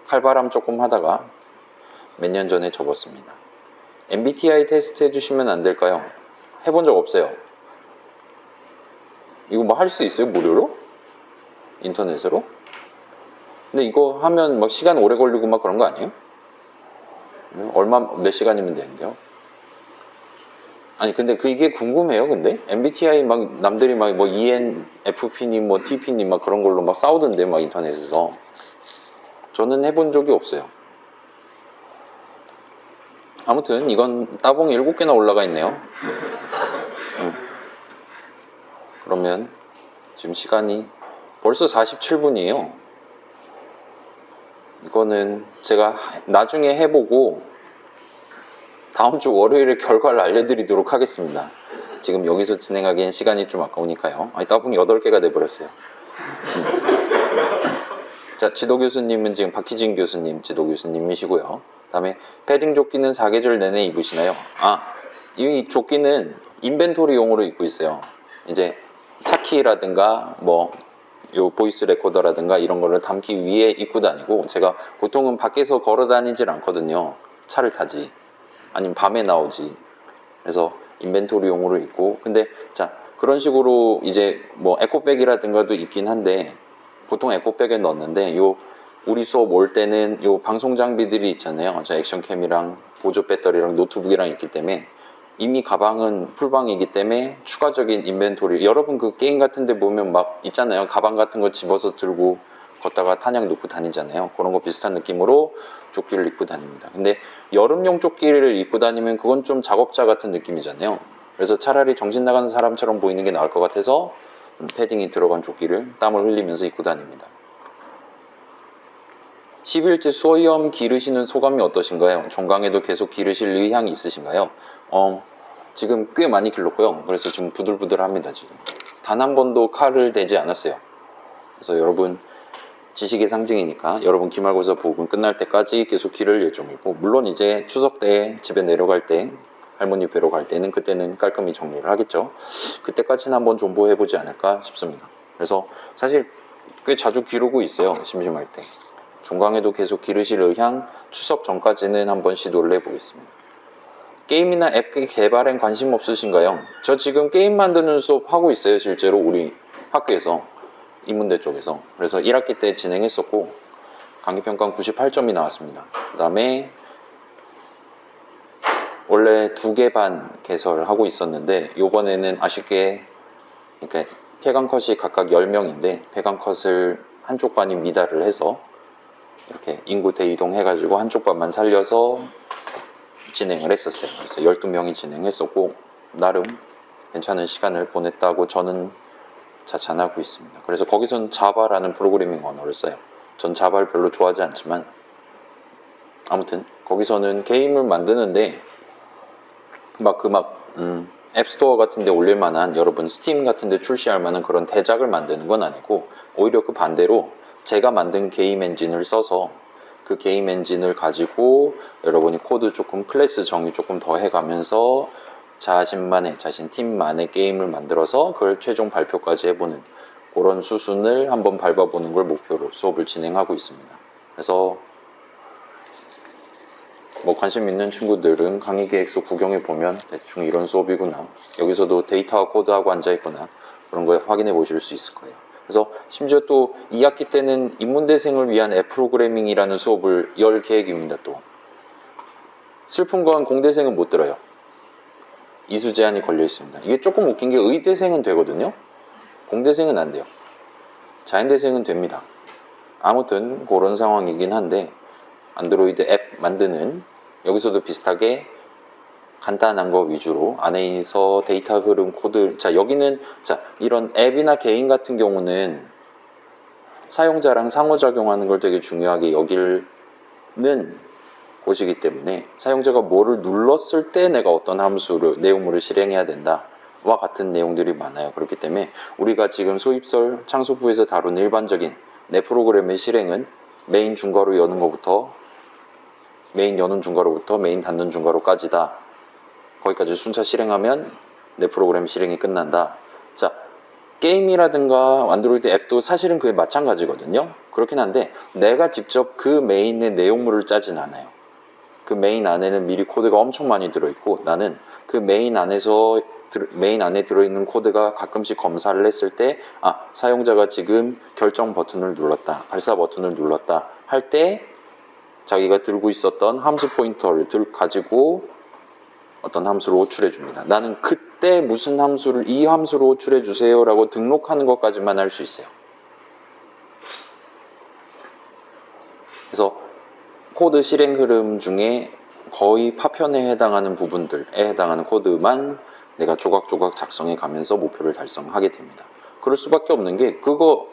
칼바람 조금 하다가 몇 년 전에 접었습니다. MBTI 테스트 해주시면 안 될까요? 해본 적 없어요. 이거 뭐 할 수 있어요? 무료로? 인터넷으로? 근데 이거 하면 막 시간 오래 걸리고 막 그런 거 아니에요? 몇 시간이면 되는데요? 아니 근데 이게 궁금해요. 근데 MBTI 막 남들이 막 뭐 ENFP님 뭐 TP님 막 그런 걸로 막 싸우던데 막 인터넷에서. 저는 해본 적이 없어요. 아무튼 이건 따봉이 7개나 올라가 있네요. 그러면 지금 시간이 벌써 47분이에요. 이거는 제가 나중에 해보고 다음 주 월요일에 결과를 알려드리도록 하겠습니다. 지금 여기서 진행하기엔 시간이 좀 아까우니까요. 따봉이 8개가 돼버렸어요. 자, 지도 교수님은 지금 박희진 교수님, 지도 교수님이시고요. 다음에 패딩 조끼는 사계절 내내 입으시나요? 이 조끼는 인벤토리용으로 입고 있어요. 이제 차키라든가 뭐 요 보이스 레코더라든가 이런 거를 담기 위해 입고 다니고, 제가 보통은 밖에서 걸어 다니질 않거든요. 차를 타지 아니면 밤에 나오지. 그래서 인벤토리용으로 입고, 근데 자 그런 식으로 이제 뭐 에코백이라든가도 있긴 한데, 보통 에코백에 넣었는데 요 우리 수업 올 때는 요 방송 장비들이 있잖아요. 저 액션캠이랑 보조 배터리랑 노트북이랑 있기 때문에 이미 가방은 풀방이기 때문에 추가적인 인벤토리, 여러분 그 게임 같은 데 보면 막 있잖아요. 가방 같은 거 집어서 들고 걷다가 탄약 놓고 다니잖아요. 그런 거 비슷한 느낌으로 조끼를 입고 다닙니다. 근데 여름용 조끼를 입고 다니면 그건 좀 작업자 같은 느낌이잖아요. 그래서 차라리 정신 나가는 사람처럼 보이는 게 나을 것 같아서 패딩이 들어간 조끼를 땀을 흘리면서 입고 다닙니다. 10일째 수오염 기르시는 소감이 어떠신가요? 종강에도 계속 기르실 의향이 있으신가요? 지금 꽤 많이 길렀고요. 그래서 지금 부들부들합니다. 지금 단 한 번도 칼을 대지 않았어요. 그래서 여러분 지식의 상징이니까 여러분 기말고사 보고 끝날 때까지 계속 기를 예정이고, 물론 이제 추석 때 집에 내려갈 때 할머니 뵈러 갈 때는 그때는 깔끔히 정리를 하겠죠. 그때까지는 한번 존버해보지 않을까 싶습니다. 그래서 사실 꽤 자주 기르고 있어요. 심심할 때. 종강에도 계속 기르실 의향, 추석 전까지는 한번 시도를 해보겠습니다. 게임이나 앱 개발엔 관심 없으신가요? 저 지금 게임 만드는 수업 하고 있어요. 실제로 우리 학교에서, 인문대 쪽에서. 그래서 1학기 때 진행했었고 강의평가 98점이 나왔습니다. 그 다음에 원래 2개 반 개설하고 있었는데 요번에는 아쉽게, 그러니까 폐강 컷이 각각 10명인데 폐강 컷을 한쪽 반이 미달을 해서 이렇게 인구 대이동 해가지고 한쪽 반만 살려서 진행을 했었어요. 그래서 12명이 진행했었고 나름 괜찮은 시간을 보냈다고 저는 자찬하고 있습니다. 그래서 거기선 자바라는 프로그래밍 언어를 써요. 전 자바를 별로 좋아하지 않지만 아무튼 거기서는 게임을 만드는데 앱스토어 같은 데 올릴 만한, 여러분 스팀 같은 데 출시할 만한 그런 대작을 만드는 건 아니고, 오히려 그 반대로 제가 만든 게임 엔진을 써서 그 게임 엔진을 가지고 여러분이 코드 조금, 클래스 정의 조금 더 해가면서 자신 팀만의 게임을 만들어서 그걸 최종 발표까지 해보는 그런 수순을 한번 밟아보는 걸 목표로 수업을 진행하고 있습니다. 그래서 뭐 관심 있는 친구들은 강의 계획서 구경해 보면 대충 이런 수업이구나, 여기서도 데이터와 코드하고 앉아있구나, 그런 거 확인해 보실 수 있을 거예요. 그래서 심지어 또 2학기 때는 인문대생을 위한 앱 프로그래밍이라는 수업을 열 계획입니다. 또 슬픈 건 공대생은 못 들어요. 이수 제한이 걸려 있습니다. 이게 조금 웃긴 게 의대생은 되거든요. 공대생은 안 돼요. 자연대생은 됩니다. 아무튼 그런 상황이긴 한데, 안드로이드 앱 만드는, 여기서도 비슷하게 간단한 거 위주로 안에서 데이터 흐름 코드. 자, 여기는 자, 이런 앱이나 개인 같은 경우는 사용자랑 상호작용하는 걸 되게 중요하게 여기는 곳이기 때문에 사용자가 뭐를 눌렀을 때 내가 어떤 함수를 내용물을 실행해야 된다와 같은 내용들이 많아요. 그렇기 때문에 우리가 지금 소입설 창소부에서 다루는 일반적인 내 프로그램의 실행은 메인 중괄호 여는 것부터 메인 여는 중괄호부터 메인 닫는 중괄호까지다. 거기까지 순차 실행하면 내 프로그램 실행이 끝난다. 자, 게임이라든가 안드로이드 앱도 사실은 그게 마찬가지거든요. 그렇긴 한데 내가 직접 그 메인의 내용물을 짜진 않아요. 그 메인 안에는 미리 코드가 엄청 많이 들어있고 나는 그 메인 안에 들어있는 코드가 가끔씩 검사를 했을 때 사용자가 지금 결정 버튼을 눌렀다, 발사 버튼을 눌렀다 할 때 자기가 들고 있었던 함수 포인터를 가지고 어떤 함수를 호출해 줍니다. 나는 그때 무슨 함수를 이 함수로 호출해 주세요 라고 등록하는 것까지만 할 수 있어요. 그래서 코드 실행 흐름 중에 거의 파편에 해당하는 부분들에 해당하는 코드만 내가 조각조각 작성해 가면서 목표를 달성하게 됩니다. 그럴 수밖에 없는 게 그거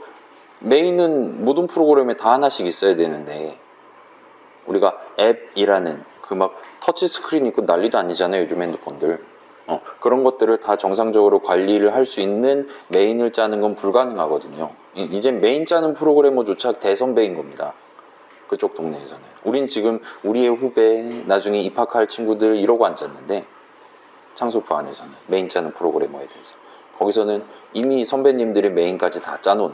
메인은 모든 프로그램에 다 하나씩 있어야 되는데 우리가 앱이라는 그 막 터치 스크린 있고 난리도 아니잖아요. 요즘 핸드폰들. 그런 것들을 다 정상적으로 관리를 할 수 있는 메인을 짜는 건 불가능하거든요. 이제 메인 짜는 프로그래머조차 대선배인 겁니다. 그쪽 동네에서는. 우린 지금 우리의 후배, 나중에 입학할 친구들 이러고 앉았는데 창소부 안에서는 메인 짜는 프로그래머에 대해서 거기서는 이미 선배님들이 메인까지 다 짜놓은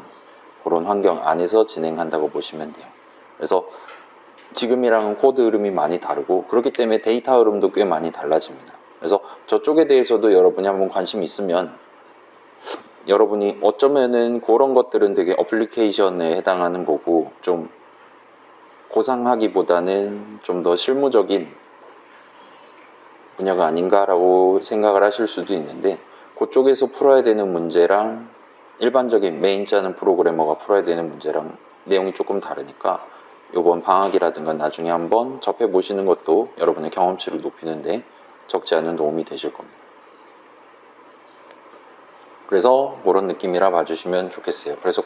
그런 환경 안에서 진행한다고 보시면 돼요. 그래서 지금이랑은 코드 흐름이 많이 다르고 그렇기 때문에 데이터 흐름도 꽤 많이 달라집니다. 그래서 저쪽에 대해서도 여러분이 한번 관심이 있으면 여러분이 어쩌면은 그런 것들은 되게 어플리케이션에 해당하는 거고 좀 고상하기보다는 좀 더 실무적인 분야가 아닌가라고 생각을 하실 수도 있는데 그쪽에서 풀어야 되는 문제랑 일반적인 메인 짜는 프로그래머가 풀어야 되는 문제랑 내용이 조금 다르니까 이번 방학이라든가 나중에 한번 접해 보시는 것도 여러분의 경험치를 높이는데 적지 않은 도움이 되실 겁니다. 그래서 그런 느낌이라 봐주시면 좋겠어요. 그래서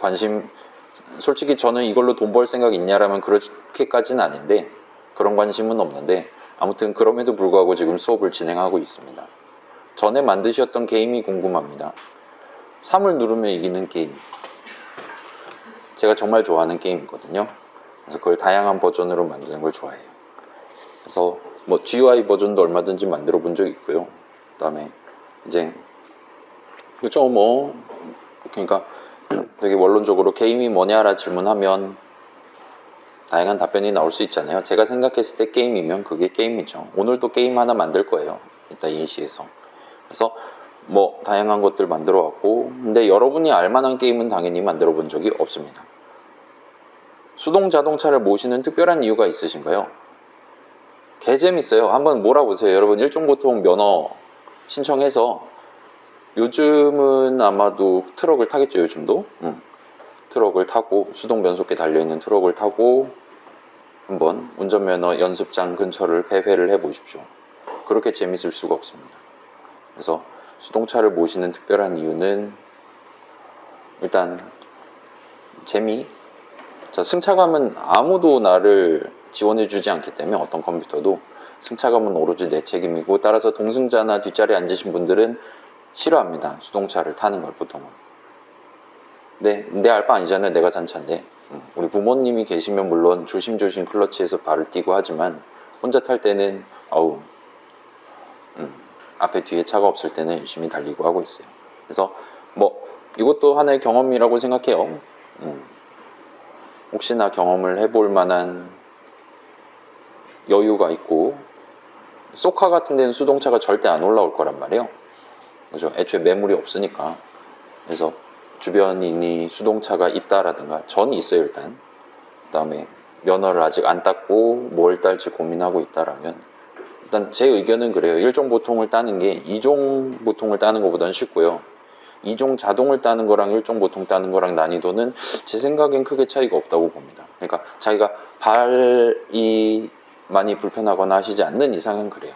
솔직히 저는 이걸로 돈 벌 생각 있냐라면 그렇게까지는 아닌데 그런 관심은 없는데 아무튼 그럼에도 불구하고 지금 수업을 진행하고 있습니다. 전에 만드셨던 게임이 궁금합니다. 3을 누르면 이기는 게임. 제가 정말 좋아하는 게임이거든요. 그래서 그걸 다양한 버전으로 만드는 걸 좋아해요. 그래서 뭐 GUI 버전도 얼마든지 만들어 본 적 있고요. 그 다음에 이제 그쵸 뭐 그러니까 되게 원론적으로 게임이 뭐냐라 질문하면 다양한 답변이 나올 수 있잖아요. 제가 생각했을 때 게임이면 그게 게임이죠. 오늘도 게임 하나 만들 거예요. 이따 예시에서. 그래서 뭐 다양한 것들 만들어 왔고 근데 여러분이 알만한 게임은 당연히 만들어 본 적이 없습니다. 수동 자동차를 모시는 특별한 이유가 있으신가요? 개 재밌어요. 한번 몰아보세요. 여러분 일종보통 면허 신청해서 요즘은 아마도 트럭을 타겠죠. 요즘도 트럭을 타고 수동 변속기 달려있는 트럭을 타고 한번 운전면허 연습장 근처를 배회를 해보십시오. 그렇게 재밌을 수가 없습니다. 그래서 수동차를 모시는 특별한 이유는 일단 재미. 자, 승차감은 아무도 나를 지원해주지 않기 때문에 어떤 컴퓨터도 승차감은 오로지 내 책임이고 따라서 동승자나 뒷자리에 앉으신 분들은 싫어합니다. 수동차를 타는 걸 보통은. 내 알 바 아니잖아요. 내가 산 차인데. 우리 부모님이 계시면 물론 조심조심 클러치에서 발을 띄고 하지만 혼자 탈 때는 앞에 뒤에 차가 없을 때는 열심히 달리고 하고 있어요. 그래서 뭐 이것도 하나의 경험이라고 생각해요. 혹시나 경험을 해볼 만한 여유가 있고 소카 같은 데는 수동차가 절대 안 올라올 거란 말이에요. 그죠? 애초에 매물이 없으니까. 그래서 주변인이 수동차가 있다라든가 전이 있어요 일단. 그 다음에 면허를 아직 안 땄고 뭘 딸지 고민하고 있다라면 일단 제 의견은 그래요. 1종 보통을 따는 게 2종 보통을 따는 것보다는 쉽고요. 2종 자동을 따는 거랑 1종 보통 따는 거랑 난이도는 제 생각엔 크게 차이가 없다고 봅니다. 그러니까 자기가 발이 많이 불편하거나 하시지 않는 이상은 그래요.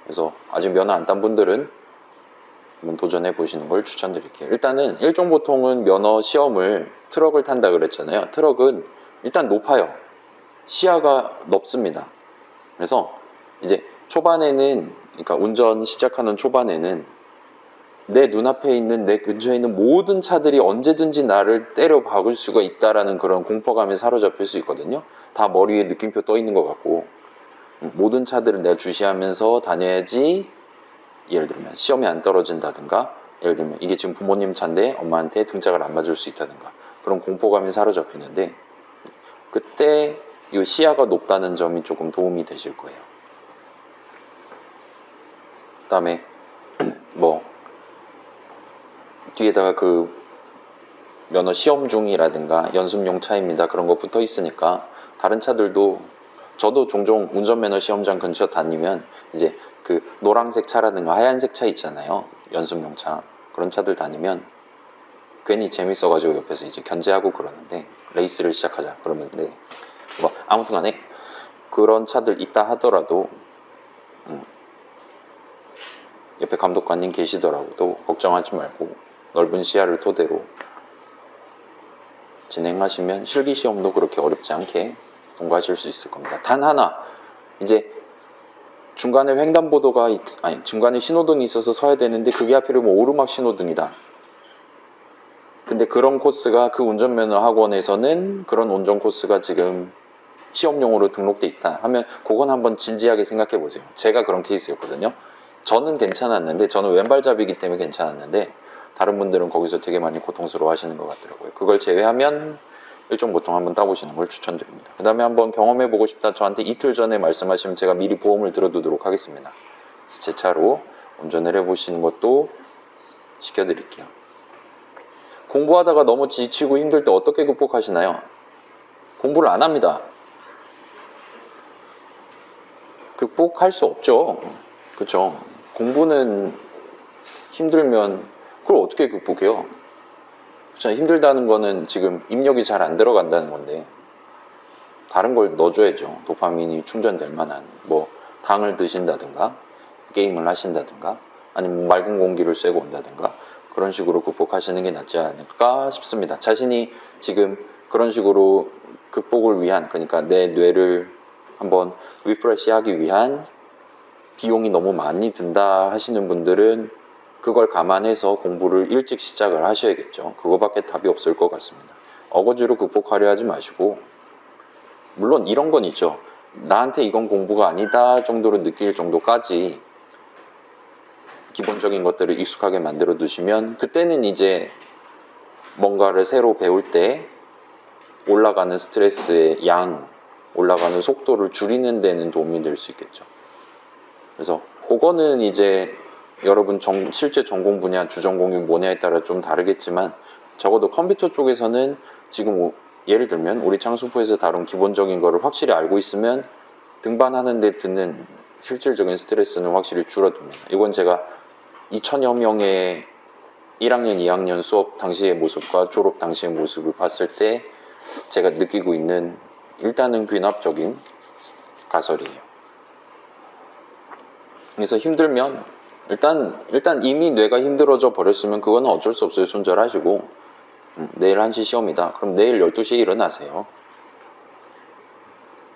그래서 아직 면허 안 딴 분들은 한번 도전해 보시는 걸 추천드릴게요. 일단은 일종 보통은 면허 시험을 트럭을 탄다 그랬잖아요. 트럭은 일단 높아요. 시야가 넓습니다. 그래서 이제 초반에는, 그러니까 운전 시작하는 초반에는 내 눈앞에 있는, 내 근처에 있는 모든 차들이 언제든지 나를 때려 박을 수가 있다라는 그런 공포감에 사로잡힐 수 있거든요. 다 머리에 느낌표 떠 있는 것 같고, 모든 차들을 내가 주시하면서 다녀야지, 예를 들면 시험에 안 떨어진다든가, 예를 들면 이게 지금 부모님 차인데 엄마한테 등짝을 안 맞을 수 있다든가, 그런 공포감이 사로잡히는데, 그때 이 시야가 높다는 점이 조금 도움이 되실 거예요. 그 다음에 뭐 뒤에다가 그 면허 시험 중이라든가 연습용 차입니다, 그런 거 붙어 있으니까 다른 차들도, 저도 종종 운전면허 시험장 근처 다니면 이제 그 노란색 차라든가 하얀색 차 있잖아요, 연습용 차, 그런 차들 다니면 괜히 재밌어가지고 옆에서 이제 견제하고 그러는데, 레이스를 시작하자 그러면, 뭐 아무튼 간에 그런 차들 있다 하더라도 옆에 감독관님 계시더라도 걱정하지 말고 넓은 시야를 토대로 진행하시면 실기시험도 그렇게 어렵지 않게 통과하실 수 있을 겁니다. 단 하나, 이제 중간에 횡단보도가, 아니 중간에 신호등이 있어서 서야 되는데 그게 하필이면 오르막 신호등이다. 근데 그런 코스가, 그 운전면허 학원에서는 그런 운전 코스가 지금 시험용으로 등록돼 있다 하면, 그건 한번 진지하게 생각해 보세요. 제가 그런 케이스였거든요. 저는 괜찮았는데, 저는 왼발잡이기 때문에 괜찮았는데 다른 분들은 거기서 되게 많이 고통스러워 하시는 것 같더라고요. 그걸 제외하면 일종 보통 한번 따보시는 걸 추천드립니다. 그 다음에 한번 경험해 보고 싶다, 저한테 이틀 전에 말씀하시면 제가 미리 보험을 들어두도록 하겠습니다. 제 차로 운전을 해보시는 것도 시켜드릴게요. 공부하다가 너무 지치고 힘들 때 어떻게 극복하시나요? 공부를 안 합니다. 극복할 수 없죠. 그렇죠? 공부는 힘들면 그걸 어떻게 극복해요? 그렇죠? 힘들다는 거는 지금 입력이 잘 안 들어간다는 건데, 다른 걸 넣어줘야죠. 도파민이 충전될 만한, 뭐 당을 드신다든가 게임을 하신다든가 아니면 맑은 공기를 쐬고 온다든가, 그런 식으로 극복하시는 게 낫지 않을까 싶습니다. 자신이 지금 그런 식으로 극복을 위한, 그러니까 내 뇌를 한번 리프레시 하기 위한 비용이 너무 많이 든다 하시는 분들은 그걸 감안해서 공부를 일찍 시작을 하셔야겠죠. 그거밖에 답이 없을 것 같습니다. 어거지로 극복하려 하지 마시고, 물론 이런 건 있죠. 나한테 이건 공부가 아니다 정도로 느낄 정도까지 기본적인 것들을 익숙하게 만들어 두시면, 그때는 이제 뭔가를 새로 배울 때 올라가는 스트레스의 양, 올라가는 속도를 줄이는 데는 도움이 될 수 있겠죠. 그래서 그거는 이제 여러분 실제 전공 분야, 주전공이 뭐냐에 따라 좀 다르겠지만, 적어도 컴퓨터 쪽에서는 지금 예를 들면 우리 창수포에서 다룬 기본적인 거를 확실히 알고 있으면 등반하는 데 드는 실질적인 스트레스는 확실히 줄어듭니다. 이건 제가 2천여 명의 1학년, 2학년 수업 당시의 모습과 졸업 당시의 모습을 봤을 때 제가 느끼고 있는, 일단은 귀납적인 가설이에요. 그래서 힘들면 일단 이미 뇌가 힘들어져 버렸으면 그거는 어쩔 수 없어요. 손절하시고, 내일 1시 시험이다. 그럼 내일 12시에 일어나세요.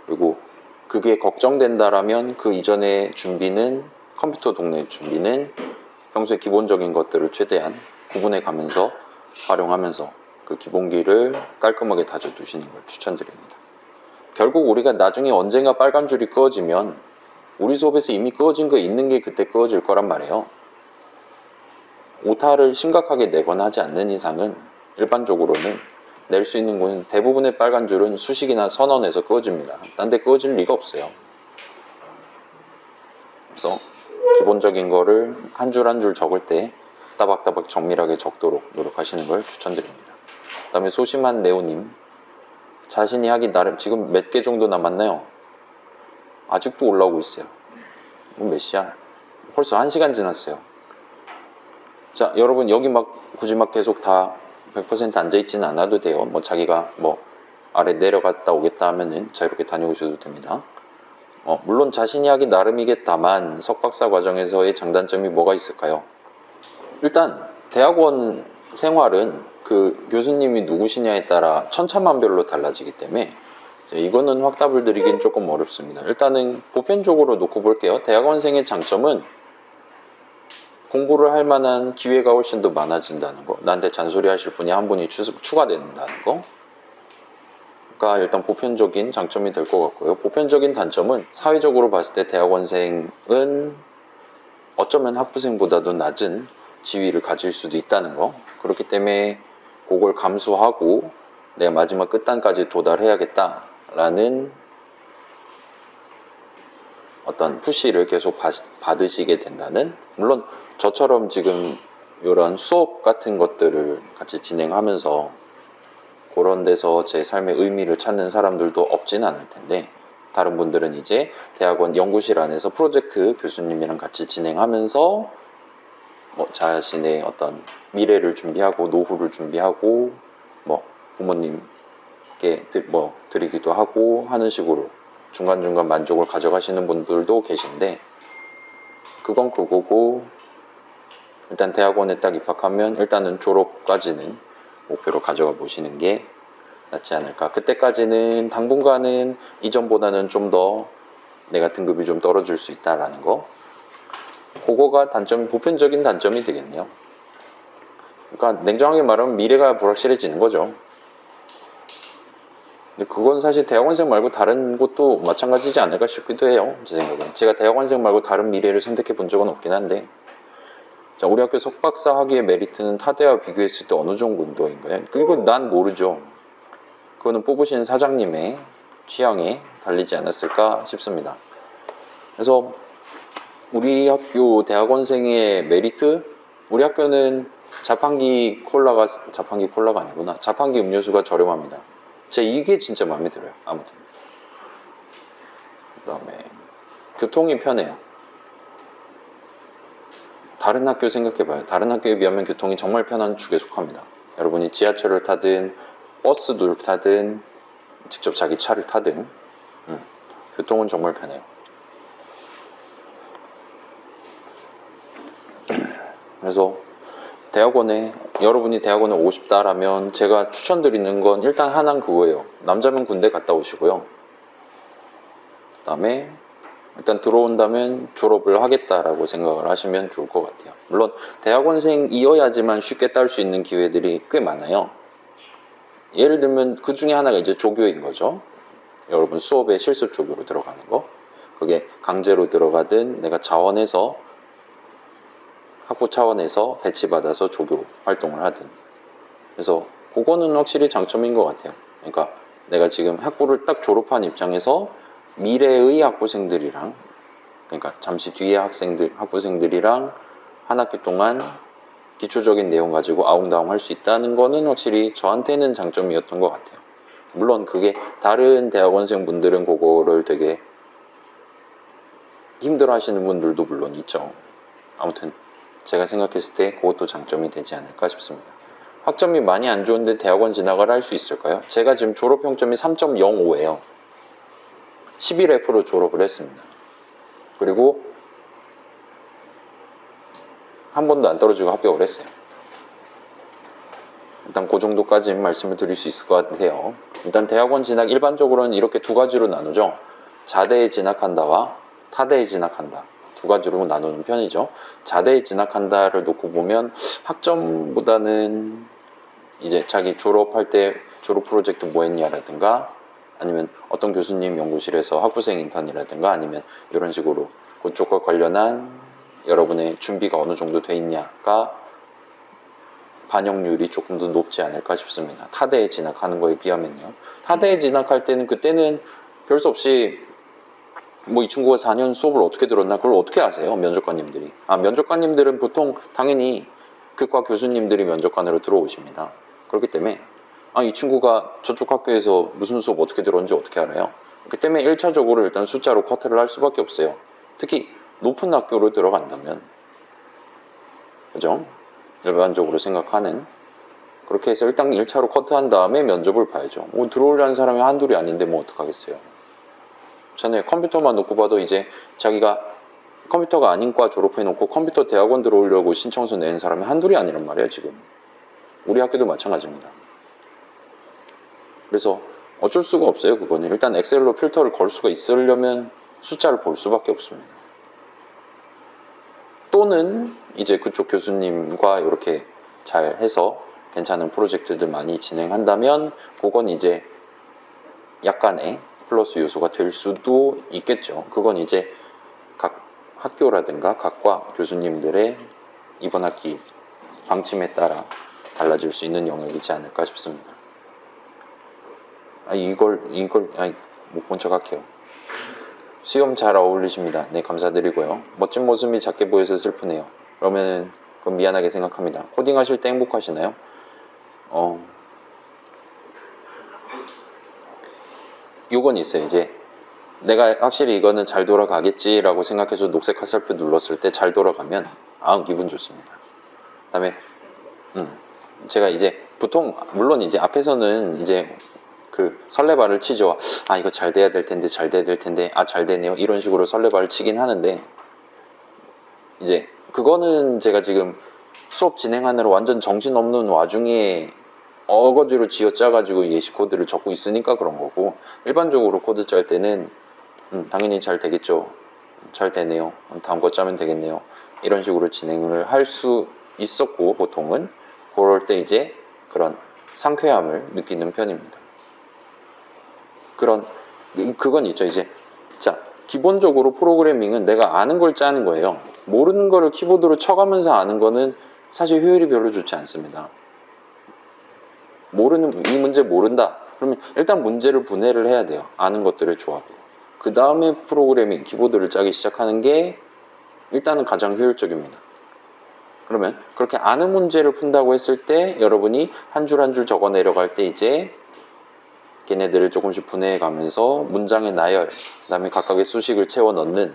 그리고 그게 걱정된다라면 그 이전의 준비는, 컴퓨터 동네 준비는 평소에 기본적인 것들을 최대한 구분해 가면서 활용하면서 그 기본기를 깔끔하게 다져 두시는 걸 추천드립니다. 결국 우리가 나중에 언젠가 빨간 줄이 끄어지면 우리 수업에서 이미 끄어진 거 있는 게 그때 끄어질 거란 말이에요. 오타를 심각하게 내거나 하지 않는 이상은 일반적으로는 낼 수 있는 곳은, 대부분의 빨간 줄은 수식이나 선언에서 끄어집니다. 딴 데 끄어질 리가 없어요. 그래서 기본적인 거를 한 줄 한 줄 적을 때 따박따박 정밀하게 적도록 노력하시는 걸 추천드립니다. 그 다음에 소심한 네오님, 자신이 하기 나름, 지금 몇 개 정도 남았나요? 아직도 올라오고 있어요. 몇 시야? 벌써 1시간 지났어요. 자, 여러분 여기 굳이 계속 다 100% 앉아있지는 않아도 돼요. 뭐 자기가 아래 내려갔다 오겠다 하면은 자유롭게 다녀오셔도 됩니다. 물론 자신이 하기 나름이겠다만 석박사 과정에서의 장단점이 뭐가 있을까요? 일단 대학원 생활은 그 교수님이 누구시냐에 따라 천차만별로 달라지기 때문에 이거는 확답을 드리긴 조금 어렵습니다. 일단은 보편적으로 놓고 볼게요. 대학원생의 장점은 공부를 할 만한 기회가 훨씬 더 많아진다는 거, 나한테 잔소리 하실 분이 한 분이 추가된다는 거가 일단 보편적인 장점이 될 것 같고요. 보편적인 단점은 사회적으로 봤을 때 대학원생은 어쩌면 학부생보다도 낮은 지위를 가질 수도 있다는 거. 그렇기 때문에 그걸 감수하고 내가 마지막 끝단까지 도달해야겠다라는 어떤 푸시를 계속 받으시게 된다는, 물론 저처럼 지금 이런 수업 같은 것들을 같이 진행하면서 그런 데서 제 삶의 의미를 찾는 사람들도 없진 않을 텐데, 다른 분들은 이제 대학원 연구실 안에서 프로젝트 교수님이랑 같이 진행하면서 자신의 어떤 미래를 준비하고 노후를 준비하고 부모님께 드리기도 하고 하는 식으로 중간중간 만족을 가져가시는 분들도 계신데, 그건 그거고 일단 대학원에 딱 입학하면 일단은 졸업까지는 목표로 가져가 보시는 게 낫지 않을까. 그때까지는 당분간은 이전보다는 좀 더 내가 등급이 좀 떨어질 수 있다라는 거, 그거가 보편적인 단점이 되겠네요. 그러니까 냉정하게 말하면 미래가 불확실해지는 거죠. 근데 그건 사실 대학원생 말고 다른 곳도 마찬가지지 않을까 싶기도 해요. 제 생각은. 제가 대학원생 말고 다른 미래를 선택해 본 적은 없긴 한데, 자, 우리 학교 석박사 학위의 메리트는 타대와 비교했을 때 어느 정도인가요? 그리고 난 모르죠. 그거는 뽑으신 사장님의 취향에 달리지 않았을까 싶습니다. 그래서 우리 학교 대학원생의 메리트, 우리 학교는 자판기 콜라가 아니구나. 자판기 음료수가 저렴합니다. 이게 진짜 마음에 들어요. 아무튼. 그 다음에 교통이 편해요. 다른 학교 생각해봐요. 다른 학교에 비하면 교통이 정말 편한 축에 속합니다. 여러분이 지하철을 타든 버스를 타든 직접 자기 차를 타든 교통은 정말 편해요. 그래서 여러분이 대학원에 오고 싶다라면 제가 추천드리는 건 일단 하나는 그거예요. 남자면 군대 갔다 오시고요. 그 다음에 일단 들어온다면 졸업을 하겠다라고 생각을 하시면 좋을 것 같아요. 물론 대학원생이어야지만 쉽게 딸 수 있는 기회들이 꽤 많아요. 예를 들면 그 중에 하나가 이제 조교인 거죠. 여러분 수업에 실습 조교로 들어가는 거. 그게 강제로 들어가든 내가 학부 차원에서 배치받아서 조교 활동을 하든. 그래서 그거는 확실히 장점인 것 같아요. 그러니까 내가 지금 학부를 딱 졸업한 입장에서 미래의 학부생들이랑, 그러니까 잠시 뒤에 학부생들이랑 한 학기 동안 기초적인 내용 가지고 아웅다웅 할 수 있다는 거는 확실히 저한테는 장점이었던 것 같아요. 물론 그게 다른 대학원생 분들은 그거를 되게 힘들어 하시는 분들도 물론 있죠. 아무튼 제가 생각했을 때 그것도 장점이 되지 않을까 싶습니다. 학점이 많이 안 좋은데 대학원 진학을 할 수 있을까요? 제가 지금 졸업 평점이 3.05예요. 11F로 졸업을 했습니다. 그리고 한 번도 안 떨어지고 합격을 했어요. 일단 그 정도까지는 말씀을 드릴 수 있을 것 같아요. 일단 대학원 진학 일반적으로는 이렇게 두 가지로 나누죠. 자대에 진학한다와 타대에 진학한다. 두 가지로 나누는 편이죠. 자대에 진학한다를 놓고 보면 학점보다는 이제 자기 졸업할 때 졸업 프로젝트 뭐 했냐라든가, 아니면 어떤 교수님 연구실에서 학부생 인턴이라든가, 아니면 이런 식으로 그쪽과 관련한 여러분의 준비가 어느 정도 돼 있냐가 반영률이 조금 더 높지 않을까 싶습니다. 타대에 진학하는 거에 비하면요. 타대에 진학할 때는 그때는 별 수 없이 이 친구가 4년 수업을 어떻게 들었나 그걸 어떻게 아세요? 면접관님들이. 면접관님들은 보통 당연히 그 과 교수님들이 면접관으로 들어오십니다. 그렇기 때문에 이 친구가 저쪽 학교에서 무슨 수업 어떻게 들었는지 어떻게 알아요? 그렇기 때문에 1차적으로 일단 숫자로 커트를 할 수밖에 없어요. 특히 높은 학교로 들어간다면, 그죠? 일반적으로 생각하는, 그렇게 해서 일단 1차로 커트한 다음에 면접을 봐야죠. 들어오려는 사람이 한둘이 아닌데 어떡하겠어요. 전에 컴퓨터만 놓고 봐도 이제 자기가 컴퓨터가 아닌 과 졸업해놓고 컴퓨터 대학원 들어오려고 신청서 낸 사람이 한둘이 아니란 말이에요, 지금. 우리 학교도 마찬가지입니다. 그래서 어쩔 수가 없어요, 그거는. 일단 엑셀로 필터를 걸 수가 있으려면 숫자를 볼 수밖에 없습니다. 또는 이제 그쪽 교수님과 이렇게 잘 해서 괜찮은 프로젝트들 많이 진행한다면 그건 이제 약간의 플러스 요소가 될 수도 있겠죠. 그건 이제 각 학교라든가 각과 교수님들의 이번 학기 방침에 따라 달라질 수 있는 영역이지 않을까 싶습니다. 이걸 못 본 척 할게요. 수염 잘 어울리십니다. 네, 감사드리고요. 멋진 모습이 작게 보여서 슬프네요. 그러면 그건 미안하게 생각합니다. 코딩 하실 때 행복하시나요? 요건 있어요. 이제 내가 확실히 이거는 잘 돌아가겠지라고 생각해서 녹색 화살표 눌렀을 때 잘 돌아가면 기분 좋습니다. 그 다음에 제가 이제 보통 물론 이제 앞에서는 이제 그 설레발을 치죠. 이거 잘 돼야 될 텐데 잘 돼야 될 텐데 잘 되네요. 이런 식으로 설레발을 치긴 하는데 이제 그거는 제가 지금 수업 진행하느라 완전 정신없는 와중에 어거지로 쥐어짜가지고 예시 코드를 적고 있으니까 그런 거고, 일반적으로 코드 짤 때는 당연히 잘 되겠죠. 잘 되네요. 다음 거 짜면 되겠네요. 이런 식으로 진행을 할 수 있었고, 보통은 그럴 때 이제 그런 상쾌함을 느끼는 편입니다. 그건 있죠. 이제 자, 기본적으로 프로그래밍은 내가 아는 걸 짜는 거예요. 모르는 거를 키보드로 쳐가면서 아는 거는 사실 효율이 별로 좋지 않습니다. 이 문제 모른다 그러면 일단 문제를 분해를 해야 돼요. 아는 것들을 조합으로. 그 다음에 프로그래밍 키보드를 짜기 시작하는 게 일단은 가장 효율적입니다. 그러면 그렇게 아는 문제를 푼다고 했을 때 여러분이 한 줄 한 줄 적어 내려갈 때 이제 걔네들을 조금씩 분해해 가면서 문장의 나열, 그 다음에 각각의 수식을 채워 넣는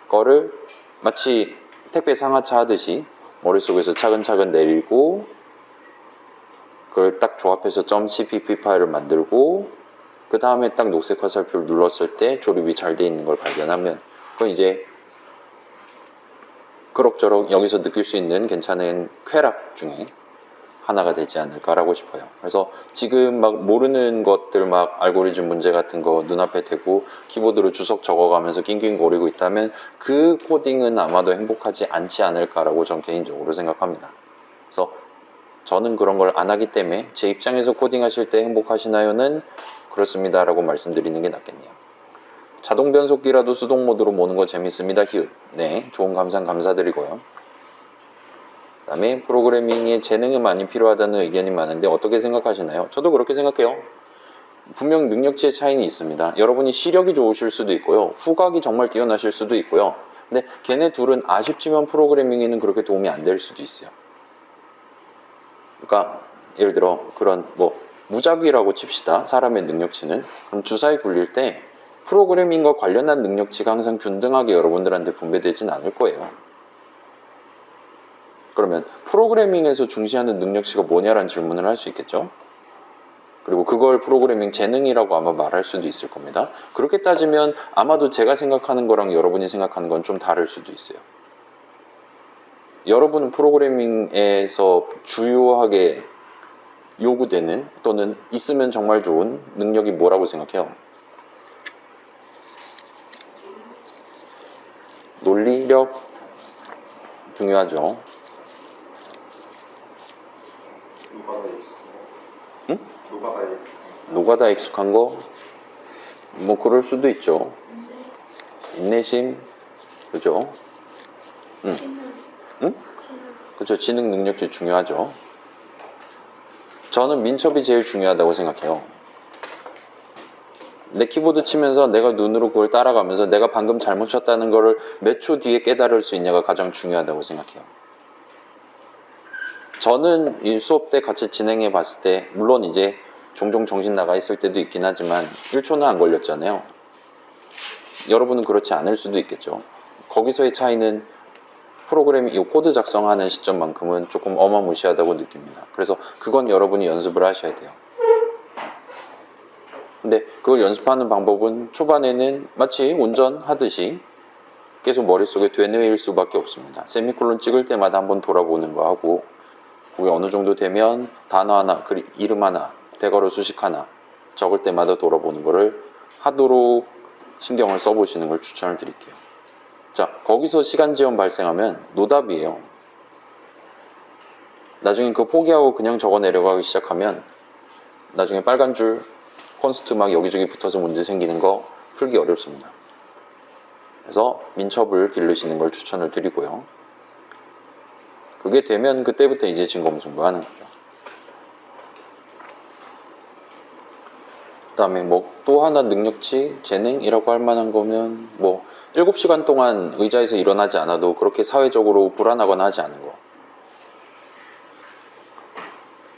거를 마치 택배 상하차 하듯이 머릿속에서 차근차근 내리고 그걸 딱 조합해서 .cpp 파일을 만들고 그 다음에 딱 녹색 화살표를 눌렀을 때 조립이 잘 돼 있는 걸 발견하면 그건 이제 그럭저럭 여기서 느낄 수 있는 괜찮은 쾌락 중에 하나가 되지 않을까라고 싶어요. 그래서 지금 막 모르는 것들 막 알고리즘 문제 같은 거 눈앞에 대고 키보드로 주석 적어가면서 낑낑거리고 있다면 그 코딩은 아마도 행복하지 않지 않을까라고 전 개인적으로 생각합니다. 그래서 저는 그런 걸 안 하기 때문에 제 입장에서 코딩하실 때 행복하시나요는 그렇습니다라고 말씀드리는 게 낫겠네요. 자동 변속기라도 수동 모드로 모는 거 재밌습니다. 히읗. 네, 좋은 감상 감사드리고요. 그 다음에 프로그래밍에 재능이 많이 필요하다는 의견이 많은데 어떻게 생각하시나요? 저도 그렇게 생각해요. 분명 능력치의 차이는 있습니다. 여러분이 시력이 좋으실 수도 있고요. 후각이 정말 뛰어나실 수도 있고요. 근데 걔네 둘은 아쉽지만 프로그래밍에는 그렇게 도움이 안 될 수도 있어요. 그러니까 예를 들어 그런 무작위라고 칩시다. 사람의 능력치는. 그럼 주사위 굴릴 때 프로그래밍과 관련한 능력치가 항상 균등하게 여러분들한테 분배되진 않을 거예요. 그러면 프로그래밍에서 중시하는 능력치가 뭐냐라는 질문을 할 수 있겠죠. 그리고 그걸 프로그래밍 재능이라고 아마 말할 수도 있을 겁니다. 그렇게 따지면 아마도 제가 생각하는 거랑 여러분이 생각하는 건 좀 다를 수도 있어요. 여러분은 프로그래밍에서 주요하게 요구되는 또는 있으면 정말 좋은 능력이 뭐라고 생각해요? 논리력 중요하죠. 응? 노가다 익숙한 거? 그럴 수도 있죠. 인내심, 그죠? 응? 그죠. 지능 능력치 중요하죠. 저는 민첩이 제일 중요하다고 생각해요. 내 키보드 치면서 내가 눈으로 그걸 따라가면서 내가 방금 잘못 쳤다는 거를 몇 초 뒤에 깨달을 수 있냐가 가장 중요하다고 생각해요. 저는 이 수업 때 같이 진행해 봤을 때 물론 이제 종종 정신 나가 있을 때도 있긴 하지만 1초는 안 걸렸잖아요. 여러분은 그렇지 않을 수도 있겠죠. 거기서의 차이는 이 코드 작성하는 시점만큼은 조금 어마무시하다고 느낍니다. 그래서 그건 여러분이 연습을 하셔야 돼요. 근데 그걸 연습하는 방법은 초반에는 마치 운전하듯이 계속 머릿속에 되뇌일 수밖에 없습니다. 세미콜론 찍을 때마다 한번 돌아보는 거 하고, 그게 어느 정도 되면 단어 하나, 이름 하나, 대괄호 수식 하나 적을 때마다 돌아보는 거를 하도록 신경을 써보시는 걸 추천을 드릴게요. 자, 거기서 시간 지연 발생하면 노답이에요. 나중에 그거 포기하고 그냥 적어 내려가기 시작하면 나중에 빨간 줄 콘스트 막 여기저기 붙어서 문제 생기는 거 풀기 어렵습니다. 그래서 민첩을 기르시는 걸 추천을 드리고요. 그게 되면 그때부터 이제 진검승부하는 거죠. 그 다음에 뭐 또 하나 능력치, 재능이라고 할 만한 거면 뭐 7시간 동안 의자에서 일어나지 않아도 그렇게 사회적으로 불안하거나 하지 않은 거.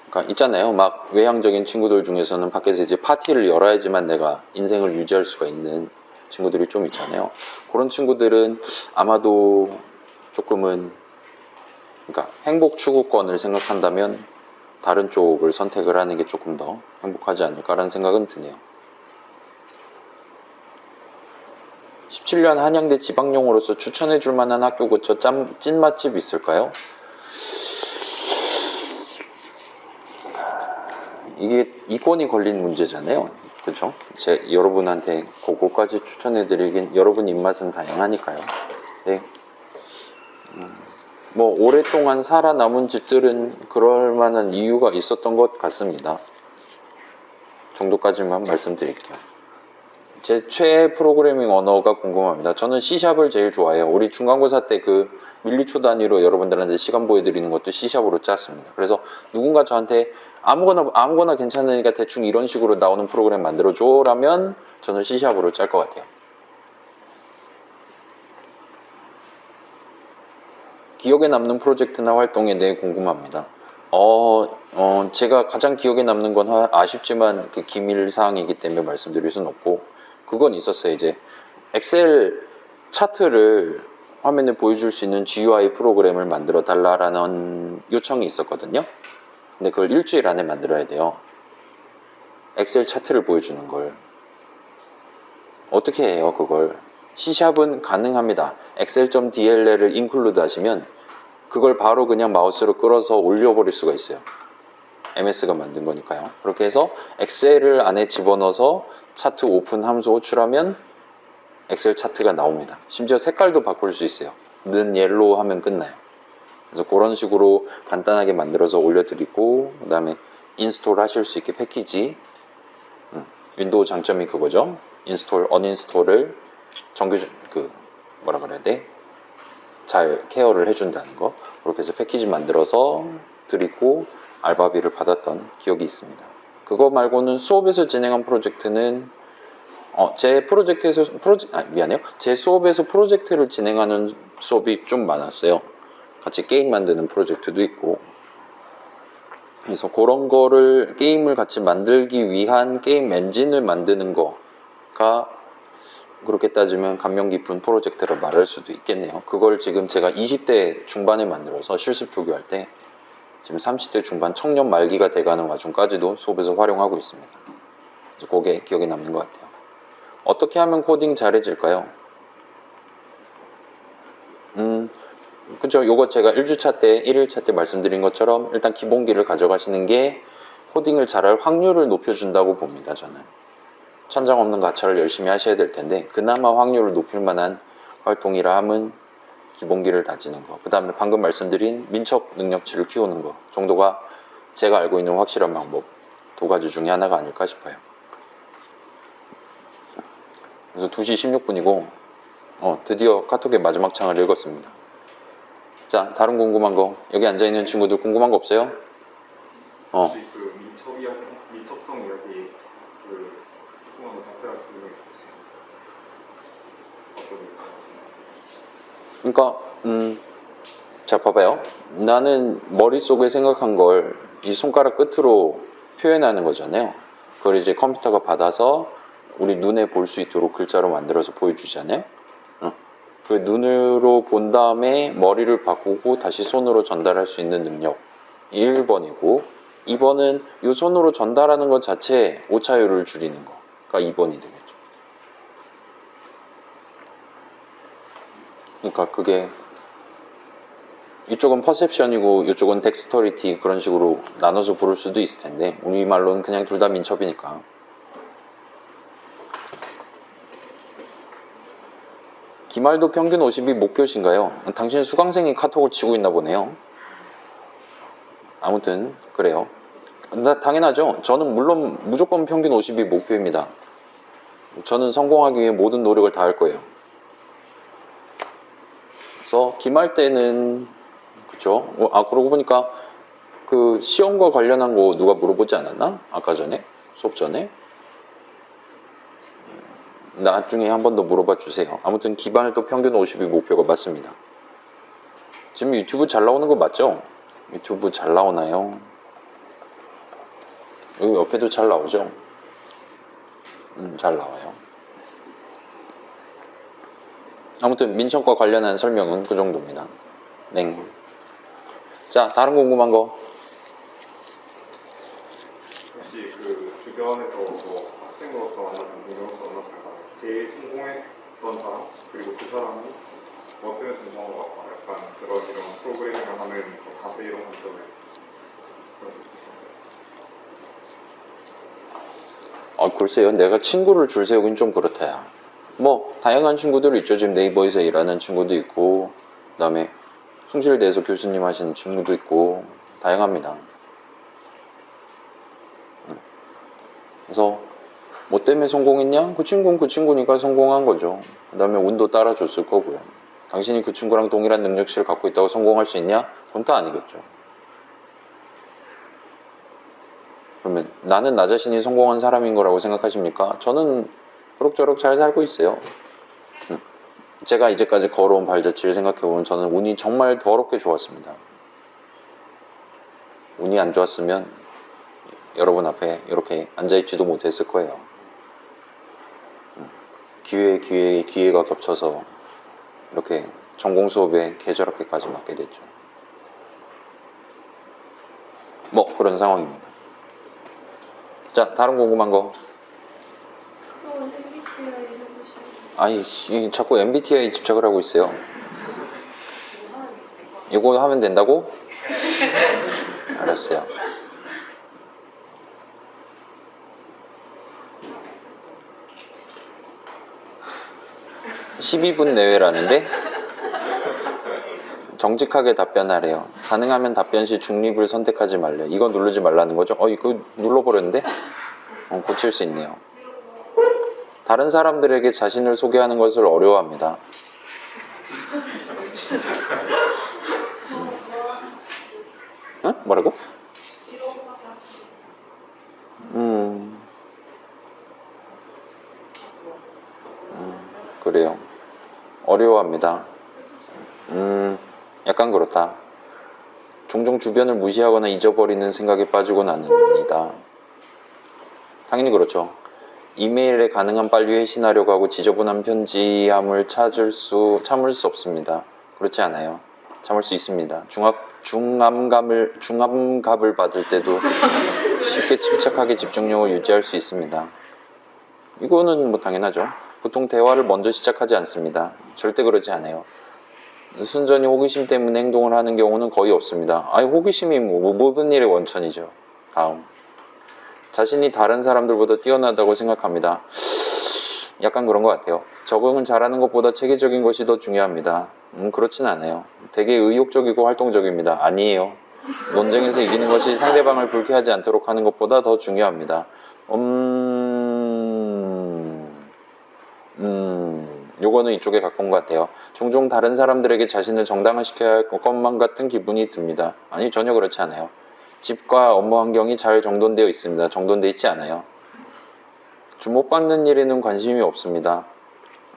그러니까 있잖아요. 막 외향적인 친구들 중에서는 밖에서 이제 파티를 열어야지만 내가 인생을 유지할 수가 있는 친구들이 좀 있잖아요. 그런 친구들은 아마도 조금은, 그러니까 행복 추구권을 생각한다면 다른 쪽을 선택을 하는 게 조금 더 행복하지 않을까라는 생각은 드네요. 17년 한양대 지방용으로서 추천해 줄 만한 학교 근처 찐 맛집 있을까요? 이게 이권이 걸린 문제잖아요. 그렇죠? 여러분한테 그거까지 추천해 드리긴, 여러분 입맛은 다양하니까요. 네. 뭐 오랫동안 살아남은 집들은 그럴 만한 이유가 있었던 것 같습니다. 정도까지만 말씀드릴게요. 제 최애 프로그래밍 언어가 궁금합니다. 저는 C샵을 제일 좋아해요. 우리 중간고사 때 그 밀리초 단위로 여러분들한테 시간 보여드리는 것도 C샵으로 짰습니다. 그래서 누군가 저한테 아무거나 괜찮으니까 대충 이런 식으로 나오는 프로그램 만들어줘 라면 저는 C샵으로 짤 것 같아요. 기억에 남는 프로젝트나 활동에 대해 궁금합니다. 제가 가장 기억에 남는 건 아쉽지만 그 기밀 사항이기 때문에 말씀드릴 수는 없고, 그건 있었어요. 이제 엑셀 차트를 화면에 보여줄 수 있는 GUI 프로그램을 만들어 달라라는 요청이 있었거든요. 근데 그걸 일주일 안에 만들어야 돼요. 엑셀 차트를 보여주는 걸. 어떻게 해요, 그걸? C샵은 가능합니다. excel.dll을 인클루드 하시면 그걸 바로 그냥 마우스로 끌어서 올려버릴 수가 있어요. MS가 만든 거니까요. 그렇게 해서 엑셀을 안에 집어넣어서 차트 오픈 함수 호출하면 엑셀 차트가 나옵니다. 심지어 색깔도 바꿀 수 있어요. 는 옐로우 하면 끝나요. 그래서 그런 식으로 간단하게 만들어서 올려드리고, 그 다음에 인스톨 하실 수 있게 패키지, 윈도우 장점이 그거죠. 인스톨, 언인스톨을 뭐라 그래야 돼? 잘 케어를 해준다는 거. 그렇게 해서 패키지 만들어서 드리고 알바비를 받았던 기억이 있습니다. 그거 말고는 수업에서 진행한 프로젝트는 제 수업에서 프로젝트를 진행하는 수업이 좀 많았어요. 같이 게임 만드는 프로젝트도 있고, 그래서 그런 거를 게임을 같이 만들기 위한 게임 엔진을 만드는 거가 그렇게 따지면 감명 깊은 프로젝트를 말할 수도 있겠네요. 그걸 지금 제가 20대 중반에 만들어서 실습 조교할 때 지금 30대 중반 청년 말기가 돼가는 와중까지도 수업에서 활용하고 있습니다. 그래서 그게 기억에 남는 것 같아요. 어떻게 하면 코딩 잘해질까요? 그쵸. 요거 제가 1주차 때, 1일차 때 말씀드린 것처럼 일단 기본기를 가져가시는 게 코딩을 잘할 확률을 높여준다고 봅니다, 저는. 천장 없는 가차를 열심히 하셔야 될 텐데, 그나마 확률을 높일 만한 활동이라 함은 기본기를 다지는 거. 그 다음에 방금 말씀드린 민첩 능력치를 키우는 거 정도가 제가 알고 있는 확실한 방법 2가지 중에 하나가 아닐까 싶어요. 그래서 2시 16분이고, 드디어 카톡의 마지막 창을 읽었습니다. 자, 다른 궁금한 거. 여기 앉아있는 친구들 궁금한 거 없어요? 혹시 그 민첩성 이야기 조금만 더 자세하게 설명해 주세요. 그러니까 자, 봐봐요. 나는 머릿속에 생각한 걸 이 손가락 끝으로 표현하는 거잖아요. 그걸 이제 컴퓨터가 받아서 우리 눈에 볼 수 있도록 글자로 만들어서 보여주잖아요. 그 눈으로 본 다음에 머리를 바꾸고 다시 손으로 전달할 수 있는 능력이 1번이고, 2번은 이 손으로 전달하는 것 자체에 오차율을 줄이는 거. 2번이 되겠죠. 그러니까 그게 이쪽은 퍼셉션이고 이쪽은 덱스터리티 그런 식으로 나눠서 부를 수도 있을 텐데 우리말로는 그냥 둘 다 민첩이니까. 기말도 평균 50이 목표신가요? 당신 수강생이 카톡을 치고 있나 보네요. 아무튼 그래요. 당연하죠. 저는 물론 무조건 평균 50이 목표입니다. 저는 성공하기 위해 모든 노력을 다할 거예요. 그래서 기말 때는 그쵸? 그러고 보니까 그 시험과 관련한 거 누가 물어보지 않았나? 아까 전에? 수업 전에? 나중에 한 번 더 물어봐 주세요. 아무튼 기말도 평균 50이 목표가 맞습니다. 지금 유튜브 잘 나오는 거 맞죠? 유튜브 잘 나오나요? 여기 옆에도 잘 나오죠? 잘 나와요. 아무튼 민첩과 관련한 설명은 그 정도입니다. 네. 자, 다른 궁금한 거. 혹시 그 주변에서 뭐 학생으로서 만났던 동료로서 만났다가 제일 성공했던 사람 그리고 그 사람이 뭐 때문에 성공한 것 같다 약간 그런 이런 프로그래밍을 하는 그 자세 이런 관점에 글쎄요. 내가 친구를 줄 세우긴 좀 그렇다야. 뭐 다양한 친구들 있죠. 지금 네이버에서 일하는 친구도 있고 그 다음에 숭실대에서 교수님 하시는 친구도 있고 다양합니다. 그래서 뭐 때문에 성공했냐? 그 친구는 그 친구니까 성공한 거죠. 그 다음에 운도 따라줬을 거고요. 당신이 그 친구랑 동일한 능력치를 갖고 있다고 성공할 수 있냐? 그건 또 아니겠죠. 그러면 나는 나 자신이 성공한 사람인 거라고 생각하십니까? 저는 그럭저럭 잘 살고 있어요. 제가 이제까지 걸어온 발자취를 생각해보면 저는 운이 정말 더럽게 좋았습니다. 운이 안 좋았으면 여러분 앞에 이렇게 앉아있지도 못했을 거예요. 기회가 겹쳐서 이렇게 전공 수업에 계절학회까지 맡게 됐죠. 뭐 그런 상황입니다. 자, 다른 궁금한 거. 아이, 자꾸 MBTI 집착을 하고 있어요. 이거 하면 된다고? 알았어요. (12분) 내외라는데 정직하게 답변하래요. 가능하면 답변 시 중립을 선택하지 말래. 이거 누르지 말라는 거죠? 이거 눌러버렸는데? 고칠 수 있네요. 다른 사람들에게 자신을 소개하는 것을 어려워합니다. 응? 뭐라고? 그래요. 어려워합니다. 약간 그렇다. 종종 주변을 무시하거나 잊어버리는 생각에 빠지곤 합니다. 당연히 그렇죠. 이메일에 가능한 빨리 회신하려고 하고 지저분한 편지함을 참을 수 없습니다. 그렇지 않아요. 참을 수 있습니다. 중압감을 받을 때도 쉽게 침착하게 집중력을 유지할 수 있습니다. 이거는 뭐 당연하죠. 보통 대화를 먼저 시작하지 않습니다. 절대 그러지 않아요. 순전히 호기심 때문에 행동을 하는 경우는 거의 없습니다. 호기심이 모든 일의 원천이죠. 다음. 자신이 다른 사람들보다 뛰어나다고 생각합니다. 약간 그런 것 같아요. 적응은 잘하는 것보다 체계적인 것이 더 중요합니다. 그렇진 않아요. 되게 의욕적이고 활동적입니다. 아니에요. 논쟁에서 이기는 것이 상대방을 불쾌하지 않도록 하는 것보다 더 중요합니다. 요거는 이쪽에 가까운 것 같아요. 종종 다른 사람들에게 자신을 정당화시켜야 할 것만 같은 기분이 듭니다. 아니, 전혀 그렇지 않아요. 집과 업무 환경이 잘 정돈되어 있습니다. 정돈되어 있지 않아요. 주목받는 일에는 관심이 없습니다.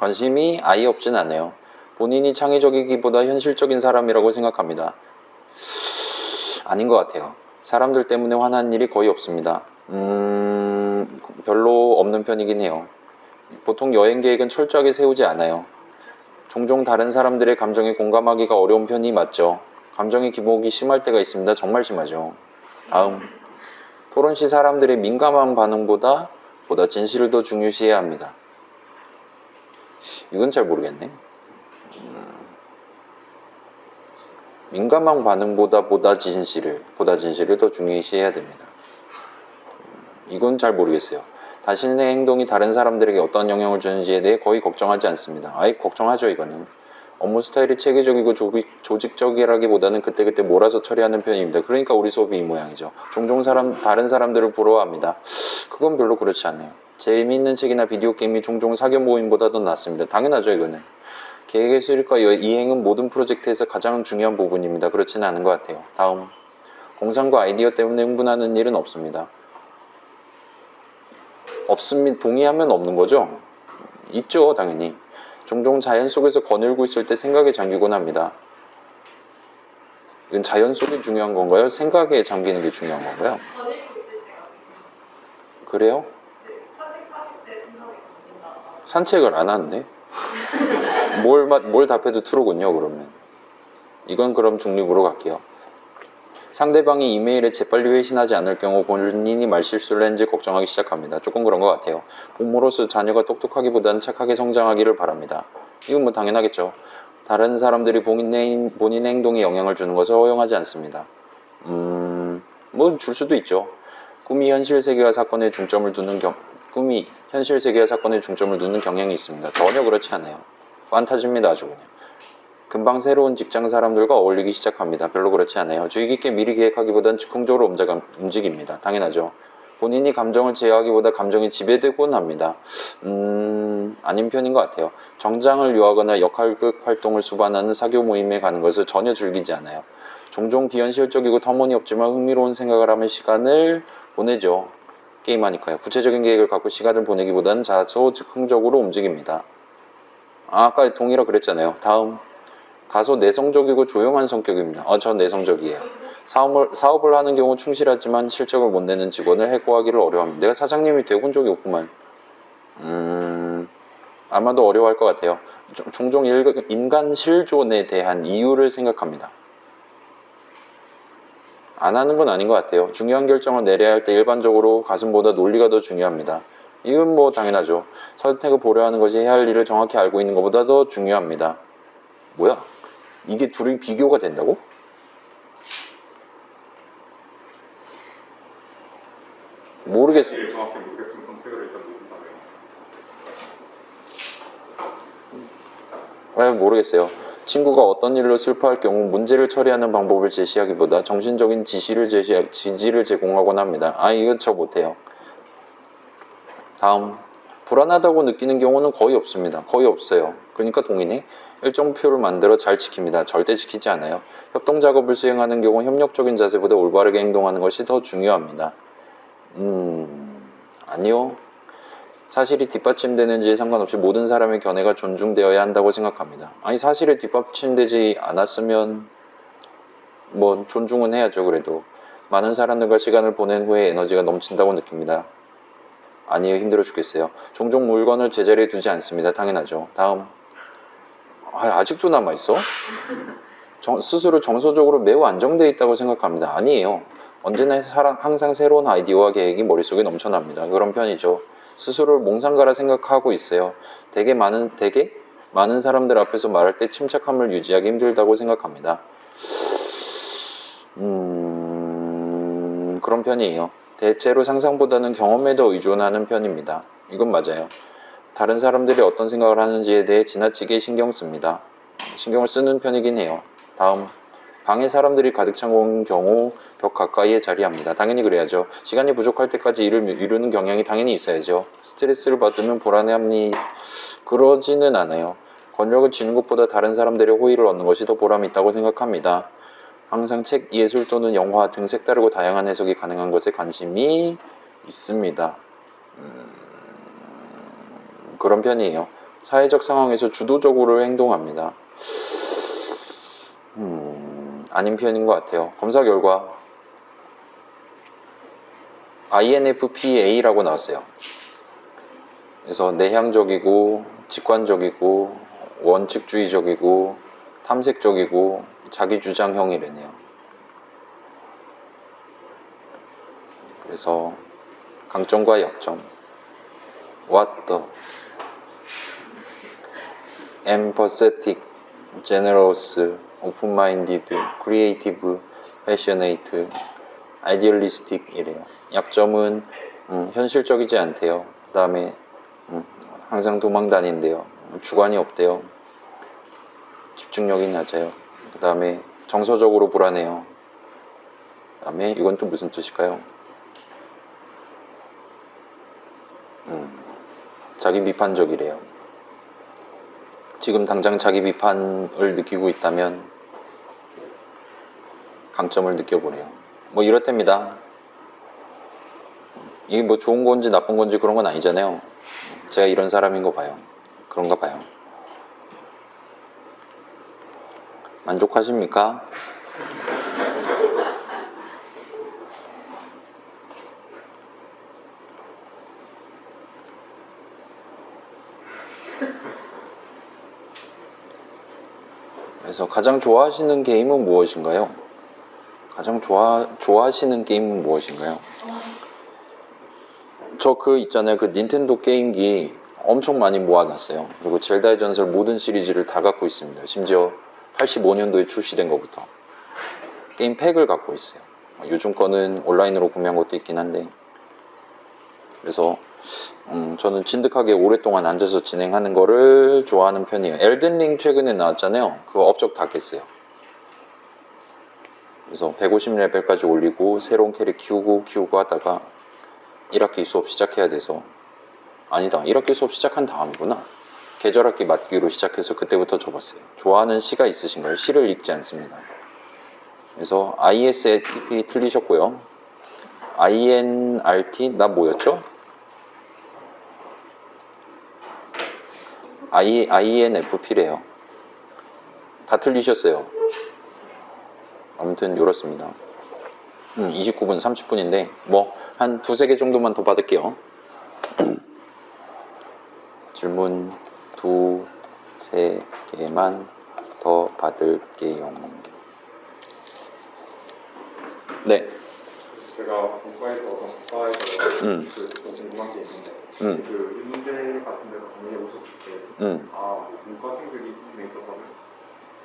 관심이 아예 없진 않아요. 본인이 창의적이기보다 현실적인 사람이라고 생각합니다. 아닌 것 같아요. 사람들 때문에 화난 일이 거의 없습니다. 별로 없는 편이긴 해요. 보통 여행 계획은 철저하게 세우지 않아요. 종종 다른 사람들의 감정에 공감하기가 어려운 편이 맞죠. 감정의 기복이 심할 때가 있습니다. 정말 심하죠. 다음. 토론 시 사람들의 민감한 반응보다 보다 진실을 더 중요시해야 합니다. 이건 잘 모르겠네. 민감한 반응보다 보다 진실을 더 중요시해야 됩니다. 이건 잘 모르겠어요. 자신의 행동이 다른 사람들에게 어떤 영향을 주는지에 대해 거의 걱정하지 않습니다. 아예 걱정하죠. 이거는 업무 스타일이 체계적이고 조직적이라기보다는 그때그때 몰아서 처리하는 편입니다. 그러니까 우리 수업이 이 모양이죠. 종종 다른 사람들을 부러워합니다. 그건 별로 그렇지 않네요. 재미있는 책이나 비디오 게임이 종종 사교 모임보다 더 낫습니다. 당연하죠. 이거는 계획의 수립과 이행은 모든 프로젝트에서 가장 중요한 부분입니다. 그렇지는 않은 것 같아요. 다음, 공상과 아이디어 때문에 흥분하는 일은 없습니다. 없습니다. 동의하면 없는 거죠? 있죠, 당연히. 종종 자연 속에서 거닐고 있을 때 생각에 잠기곤 합니다. 이건 자연 속이 중요한 건가요? 생각에 잠기는 게 중요한 건가요? 거닐고 있을 때가 그래요? 네, 산책하실 때 생각이 듭니다. 산책을 안 하는데? 뭘 답해도 트루군요, 그러면. 이건 그럼 중립으로 갈게요. 상대방이 이메일에 재빨리 회신하지 않을 경우 본인이 말실수를 했는지 걱정하기 시작합니다. 조금 그런 것 같아요. 부모로서 자녀가 똑똑하기보다는 착하게 성장하기를 바랍니다. 이건 뭐 당연하겠죠. 다른 사람들이 본인의 행동에 영향을 주는 것을 허용하지 않습니다. 뭐 줄 수도 있죠. 꿈이 현실 세계와 사건에 중점을 두는 경향이 있습니다. 전혀 그렇지 않아요. 판타지입니다, 아주 그냥. 금방 새로운 직장 사람들과 어울리기 시작합니다. 별로 그렇지 않아요. 주의 깊게 미리 계획하기보단 즉흥적으로 움직입니다. 당연하죠. 본인이 감정을 제어하기보다 감정이 지배되곤 합니다. 아닌 편인 것 같아요. 정장을 요하거나 역할극 활동을 수반하는 사교 모임에 가는 것을 전혀 즐기지 않아요. 종종 비현실적이고 터무니없지만 흥미로운 생각을 하며 시간을 보내죠. 게임하니까요. 구체적인 계획을 갖고 시간을 보내기보다는 다소 즉흥적으로 움직입니다. 아까 동의라 그랬잖아요. 다음. 다소 내성적이고 조용한 성격입니다. 전 내성적이에요. 사업을 하는 경우 충실하지만 실적을 못 내는 직원을 해고하기를 어려워합니다. 내가 사장님이 되본 적이 없구만. 아마도 어려워할 것 같아요. 종종 인간 실존에 대한 이유를 생각합니다. 안 하는 건 아닌 것 같아요. 중요한 결정을 내려야 할 때 일반적으로 가슴보다 논리가 더 중요합니다. 이건 뭐 당연하죠. 선택을 보려하는 것이 해야 할 일을 정확히 알고 있는 것보다 더 중요합니다. 뭐야? 이게 둘이 비교가 된다고? 모르겠어요. 사실 정확히 모르겠으면 선택을 일단 모른다면. 모르겠어요. 친구가 어떤 일로 슬퍼할 경우 문제를 처리하는 방법을 제시하기보다 정신적인 지지를 제공하곤 합니다. 이건 저 못해요. 다음, 불안하다고 느끼는 경우는 거의 없습니다. 거의 없어요. 그러니까 동의네. 일정표를 만들어 잘 지킵니다. 절대 지키지 않아요. 협동작업을 수행하는 경우 협력적인 자세보다 올바르게 행동하는 것이 더 중요합니다. 아니요. 사실이 뒷받침되는지에 상관없이 모든 사람의 견해가 존중되어야 한다고 생각합니다. 사실이 뒷받침되지 않았으면 뭐 존중은 해야죠. 그래도 많은 사람들과 시간을 보낸 후에 에너지가 넘친다고 느낍니다. 아니에요. 힘들어 죽겠어요. 종종 물건을 제자리에 두지 않습니다. 당연하죠. 다음. 아직도 남아있어? 스스로 정서적으로 매우 안정되어 있다고 생각합니다. 아니에요. 언제나 항상 새로운 아이디어와 계획이 머릿속에 넘쳐납니다. 그런 편이죠. 스스로를 몽상가라 생각하고 있어요. 되게 많은 사람들 앞에서 말할 때 침착함을 유지하기 힘들다고 생각합니다. 그런 편이에요. 대체로 상상보다는 경험에 더 의존하는 편입니다. 이건 맞아요. 다른 사람들이 어떤 생각을 하는지에 대해 지나치게 신경을 쓰는 편이긴 해요. 다음, 방에 사람들이 가득 찬 경우 벽 가까이에 자리합니다. 당연히 그래야죠. 시간이 부족할 때까지 일을 이루는 경향이 당연히 있어야죠. 스트레스를 받으면 불안해합니? 그러지는 않아요. 권력을 쥐는 것보다 다른 사람들의 호의를 얻는 것이 더 보람이 있다고 생각합니다. 항상 책, 예술 또는 영화 등 색다르고 다양한 해석이 가능한 것에 관심이 있습니다. 그런 편이에요. 사회적 상황에서 주도적으로 행동합니다. 아닌 편인 것 같아요. 검사 결과 INFPA라고 나왔어요. 그래서 내향적이고 직관적이고 원칙주의적이고 탐색적이고 자기주장형이래네요. 그래서 강점과 약점. what the empathetic, generous, open-minded, creative, passionate, idealistic 이래요. 약점은 현실적이지 않대요. 그 다음에 항상 도망 다닌대요. 주관이 없대요. 집중력이 낮아요. 그 다음에 정서적으로 불안해요. 그 다음에 이건 또 무슨 뜻일까요? 자기 비판적이래요. 지금 당장 자기 비판을 느끼고 있다면 강점을 느껴보래요. 뭐 이렇답니다. 이게 뭐 좋은 건지 나쁜 건지 그런 건 아니잖아요. 제가 이런 사람인 거 봐요. 그런가 봐요. 만족하십니까? 그래서 가장 좋아하시는 게임은 무엇인가요? 가장 좋아하시는 게임은 무엇인가요? 저 그 있잖아요. 그 닌텐도 게임기 엄청 많이 모아놨어요. 그리고 젤다의 전설 모든 시리즈를 다 갖고 있습니다. 심지어 85년도에 출시된 것부터 게임 팩을 갖고 있어요. 요즘 거는 온라인으로 구매한 것도 있긴 한데, 그래서 저는 진득하게 오랫동안 앉아서 진행하는 거를 좋아하는 편이에요. 엘든링 최근에 나왔잖아요. 그거 업적 다 깼어요. 그래서 150레벨까지 올리고 새로운 캐릭 키우고 하다가 1학기 수업 시작해야 돼서, 아니다, 1학기 수업 시작한 다음이구나. 계절학기 맞기로 시작해서 그때부터 접었어요. 좋아하는 시가 있으신가요? 시를 읽지 않습니다. 그래서 ISTP 틀리셨고요. INRT 나 뭐였죠? INFP래요. 다 틀리셨어요. 아무튼 이렇습니다. 29분 30분인데 뭐 한 두세 개 정도만 더 받을게요. 질문 두세 개만 더 받을게요. 네. 제가 문과에서 그 궁금한 게 있는데 그 인문대 같은 데서 강의해 오셨을 때 문과생들이 있는 있어서는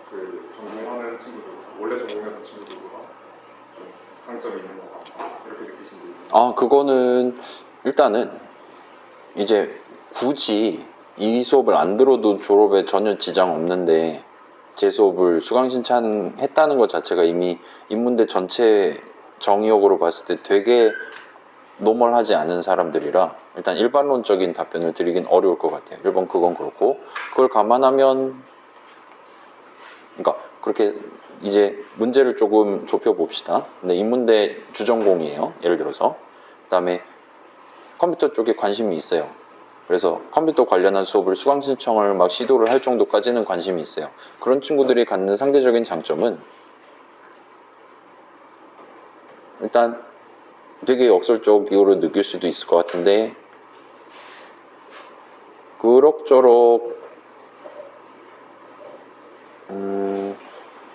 그 전공하는 친구들, 원래 전공했던 친구들보다 좀 강점이 있는 것 같다 이렇게 느끼신 분? 그거는 일단은 이제 굳이 이 수업을 안 들어도 졸업에 전혀 지장 없는데 제 수업을 수강 신청했다는 것 자체가 이미 인문대 전체 정의역으로 봤을 때 되게 노멀하지 않은 사람들이라 일단 일반론적인 답변을 드리긴 어려울 것 같아요. 1번 그건 그렇고, 그걸 감안하면, 그러니까 그렇게 이제 문제를 조금 좁혀 봅시다. 근데 인문대 주전공이에요. 예를 들어서. 그 다음에 컴퓨터 쪽에 관심이 있어요. 그래서 컴퓨터 관련한 수업을 수강 신청을 막 시도를 할 정도까지는 관심이 있어요. 그런 친구들이 갖는 상대적인 장점은 일단 되게 역설적으로 느낄 수도 있을 것 같은데, 그럭저럭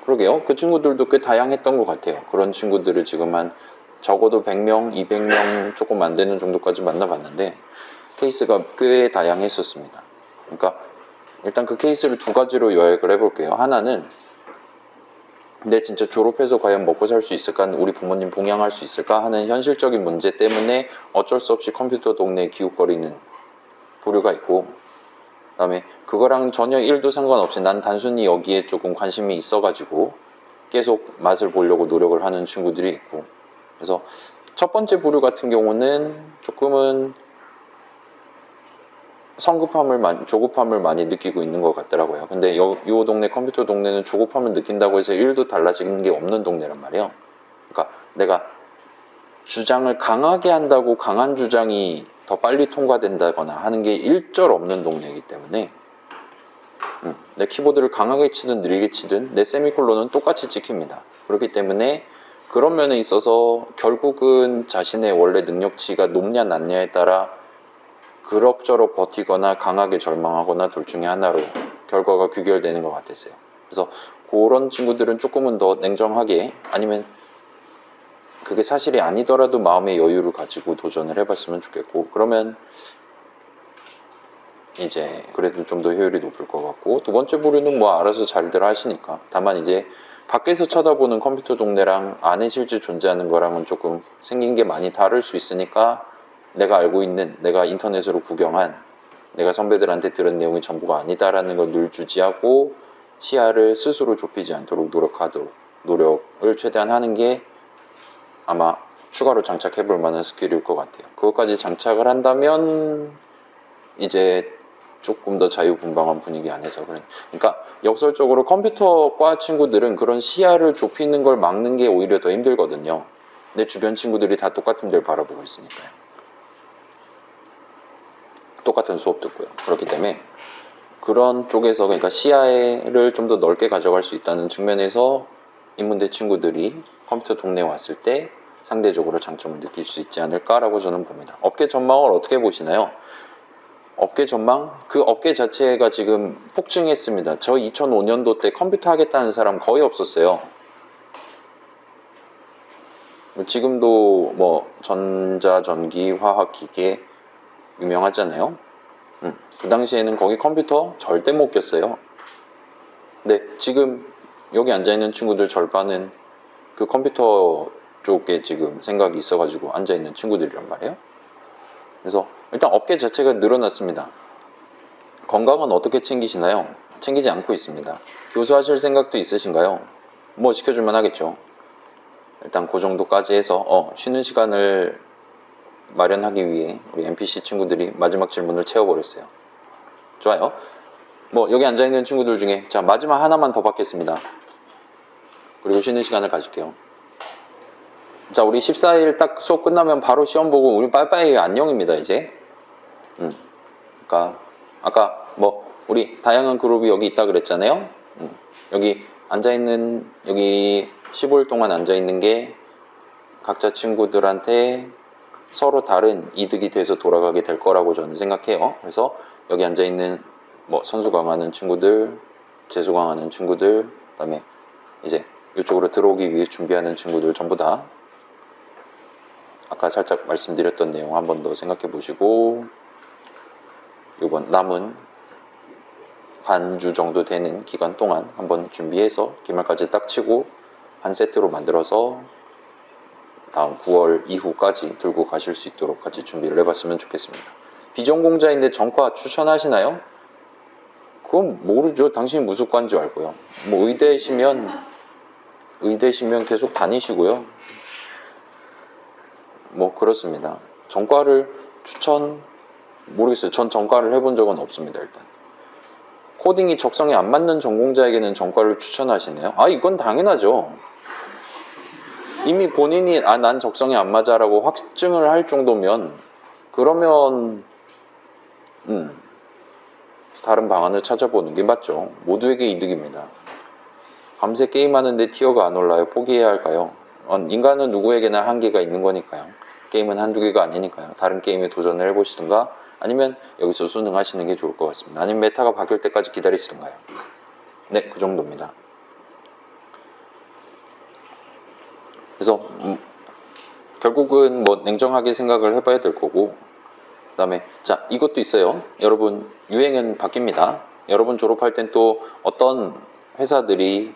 그러게요. 그 친구들도 꽤 다양했던 것 같아요. 그런 친구들을 지금 한 적어도 100명, 200명 조금 안 되는 정도까지 만나봤는데 케이스가 꽤 다양했었습니다. 그러니까 일단 그 케이스를 두 가지로 요약을 해볼게요. 하나는 근데 진짜 졸업해서 과연 먹고 살 수 있을까? 우리 부모님 봉양할 수 있을까? 하는 현실적인 문제 때문에 어쩔 수 없이 컴퓨터 동네에 기웃거리는 부류가 있고, 그 다음에 그거랑 전혀 1도 상관없이 난 단순히 여기에 조금 관심이 있어가지고 계속 맛을 보려고 노력을 하는 친구들이 있고, 그래서 첫 번째 부류 같은 경우는 조금은 조급함을 많이 느끼고 있는 것 같더라고요. 근데 요 동네 컴퓨터 동네는 조급함을 느낀다고 해서 1도 달라지는 게 없는 동네란 말이에요. 그러니까 내가 주장을 강하게 한다고 강한 주장이 더 빨리 통과된다거나 하는 게 일절 없는 동네이기 때문에 내 키보드를 강하게 치든 느리게 치든 내 세미콜론은 똑같이 찍힙니다. 그렇기 때문에 그런 면에 있어서 결국은 자신의 원래 능력치가 높냐 낮냐에 따라 그럭저럭 버티거나 강하게 절망하거나 둘 중에 하나로 결과가 귀결되는 것 같았어요. 그래서 그런 친구들은 조금은 더 냉정하게, 아니면 그게 사실이 아니더라도 마음의 여유를 가지고 도전을 해봤으면 좋겠고, 그러면 이제 그래도 좀 더 효율이 높을 것 같고, 두 번째 부류는 뭐 알아서 잘들 하시니까. 다만 이제 밖에서 쳐다보는 컴퓨터 동네랑 안에 실제 존재하는 거랑은 조금 생긴 게 많이 다를 수 있으니까, 내가 알고 있는, 내가 인터넷으로 구경한, 내가 선배들한테 들은 내용이 전부가 아니다라는 걸 늘 주지하고 시야를 스스로 좁히지 않도록 노력을 최대한 하는 게 아마 추가로 장착해 볼 만한 스킬일 것 같아요. 그것까지 장착을 한다면 이제 조금 더 자유분방한 분위기 안에서, 그러니까 역설적으로 컴퓨터과 친구들은 그런 시야를 좁히는 걸 막는 게 오히려 더 힘들거든요. 내 주변 친구들이 다 똑같은 데를 바라보고 있으니까요. 똑같은 수업 듣고요. 그렇기 때문에 그런 쪽에서, 그러니까 시야를 좀 더 넓게 가져갈 수 있다는 측면에서 인문대 친구들이 컴퓨터 동네에 왔을 때 상대적으로 장점을 느낄 수 있지 않을까라고 저는 봅니다. 업계 전망을 어떻게 보시나요? 업계 전망? 그 업계 자체가 지금 폭증했습니다. 저 2005년도 때 컴퓨터 하겠다는 사람 거의 없었어요. 지금도 뭐 전자, 전기, 화학, 기계 유명하잖아요. 그 당시에는 거기 컴퓨터 절대 못 꼈어요. 근데 지금 여기 앉아있는 친구들 절반은 그 컴퓨터 쪽에 지금 생각이 있어가지고 앉아있는 친구들이란 말이에요. 그래서 일단 업계 자체가 늘어났습니다. 건강은 어떻게 챙기시나요? 챙기지 않고 있습니다. 교수하실 생각도 있으신가요? 뭐 시켜줄만 하겠죠. 일단 그 정도까지 해서 쉬는 시간을 마련하기 위해 우리 NPC 친구들이 마지막 질문을 채워버렸어요. 좋아요. 뭐 여기 앉아있는 친구들 중에 자, 마지막 하나만 더 받겠습니다. 그리고 쉬는 시간을 가질게요. 자, 우리 14일 딱 수업 끝나면 바로 시험 보고 우리 빠이빠이 안녕입니다 이제. 그러니까 아까 뭐 우리 다양한 그룹이 여기 있다 그랬잖아요. 여기 앉아있는, 여기 15일 동안 앉아있는 게 각자 친구들한테 서로 다른 이득이 돼서 돌아가게 될 거라고 저는 생각해요. 그래서 여기 앉아있는 뭐 선수 강하는 친구들, 재수 강하는 친구들, 그 다음에 이제 이쪽으로 들어오기 위해 준비하는 친구들 전부 다 아까 살짝 말씀드렸던 내용 한 번 더 생각해 보시고, 이번 남은 반주 정도 되는 기간 동안 한번 준비해서 기말까지 딱 치고 한 세트로 만들어서 다음 9월 이후까지 들고 가실 수 있도록 같이 준비를 해봤으면 좋겠습니다. 비전공자인데 전과 추천하시나요? 그건 모르죠. 당신이 무슨 과인 줄 알고요. 뭐 의대시면 계속 다니시고요. 뭐 그렇습니다. 전과를 모르겠어요. 전 전과를 해본 적은 없습니다. 일단 코딩이 적성에 안 맞는 전공자에게는 전과를 추천하시네요. 이건 당연하죠. 이미 본인이 난 적성에 안 맞아라고 확증을 할 정도면, 그러면 다른 방안을 찾아보는 게 맞죠. 모두에게 이득입니다. 밤새 게임하는데 티어가 안 올라요. 포기해야 할까요? 인간은 누구에게나 한계가 있는 거니까요. 게임은 한두 개가 아니니까요. 다른 게임에 도전을 해보시든가, 아니면 여기서 수능하시는 게 좋을 것 같습니다. 아니면 메타가 바뀔 때까지 기다리시든가요. 네, 그 정도입니다. 그래서 결국은 뭐 냉정하게 생각을 해봐야 될 거고, 그 다음에 자, 이것도 있어요. 여러분, 유행은 바뀝니다. 여러분 졸업할 땐 또 어떤 회사들이